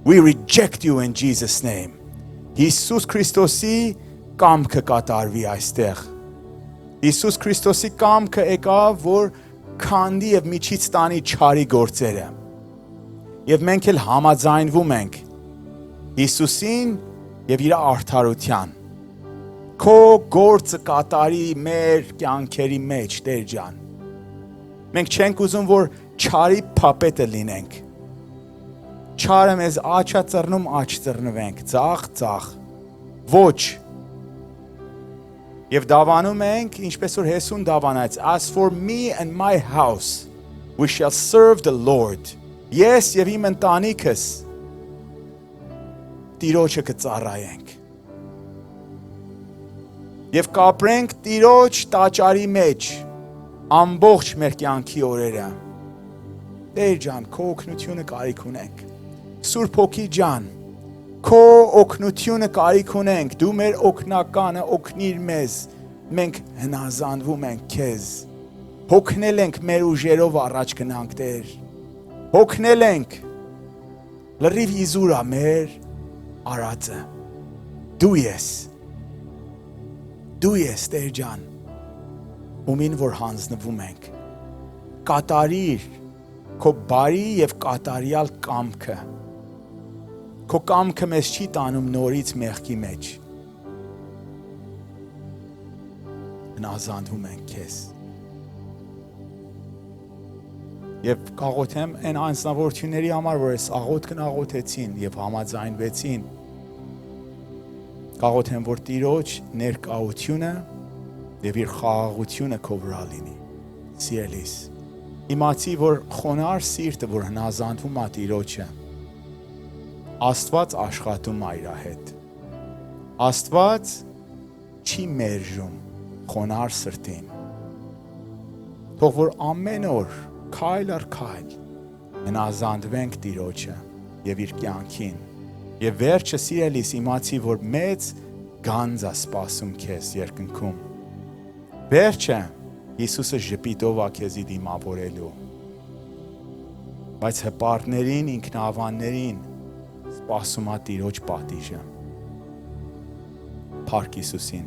[SPEAKER 3] We reject you in Jesus name. Հիսուս Քրիստոսի կամքը կատարվի այստեղ։ Հիսուս Քրիստոսի կամքը եկավ, որ քանդի եւ միջից տանի չարի գործերը։ Եվ մենք էլ համաձայնվում ենք Հիսուսին եւ իր արդարության։ Քո գործը կատարի մեր կյանքերի մեջ, Տեր ջան։ Մենք չենք ուզում, որ չարի փապետը լինենք։ Չարը մեզ աչա ծռնում, աչ ծռնվենք, ծախ։ Ոչ։ Եվ դավանում ենք, ինչպես որ Հեսուն դավանեց, as for me and my house, we shall serve the Lord. Ես եւ իմ ընտանիքս Տիրոջը կծառայենք։ Եվ կապրենք Տիրոջ տաճարի մեջ ամբողջ մեր կյանքի օրերը։ Տեր ջան, քո օգնությունը կարիք ունենք։ Սուրբ Հոգի ջան, քո օգնությունը կարիք ունենք։ Դու մեր օգնականը, օգնիր մեզ։ Մենք հնազանդվում ենք քեզ։ Հոգնել ենք մեր ուժերով առաջ գնանք, Տեր։ Հոգնել ենք։ Լրիվ իզուրա մեր արածը։ Դու ես, Տեր ջան, ումին որ հանձնվում ենք, կատարիր քո բարի եւ կատարյալ կամքը։ Քո կամքը մեզ չի տանում նորից մեղքի մեջ։ Հնազանդվում ենք քեզ։ Եվ կաղոթեմ այն անձնավորությունների համար, որ այս աղոթքն աղոթեցին եւ համաձայնվեցին։ Կաղոթեմ, որ Տիրոջ ներկայությունը եւ իր խաղաղությունը քո վրա լինի։ Սիրելիս, իմացի, որ խոնար սիրտը, որ հնազանդվում է Տիրոջը, Աստված աշխատում է իր հետ։ Աստված չի մերժում խոնար սրտին։ Թող որ ամեն օր քայլ առ քայլ հնազանդվենք Տիրոջը եւ իր կյանքին։ Եվ վերջը սիրելիս իմացի, որ մեծ գանձ է սպասում քեզ երկնքում։ Վերջը Հիսուսը ժպիտով է քեզի դիմավորելու։ Բայց հպարտներին, ինքնավաններին սպասում է Տիրոջ պատիժը։ Փառք Հիսուսին։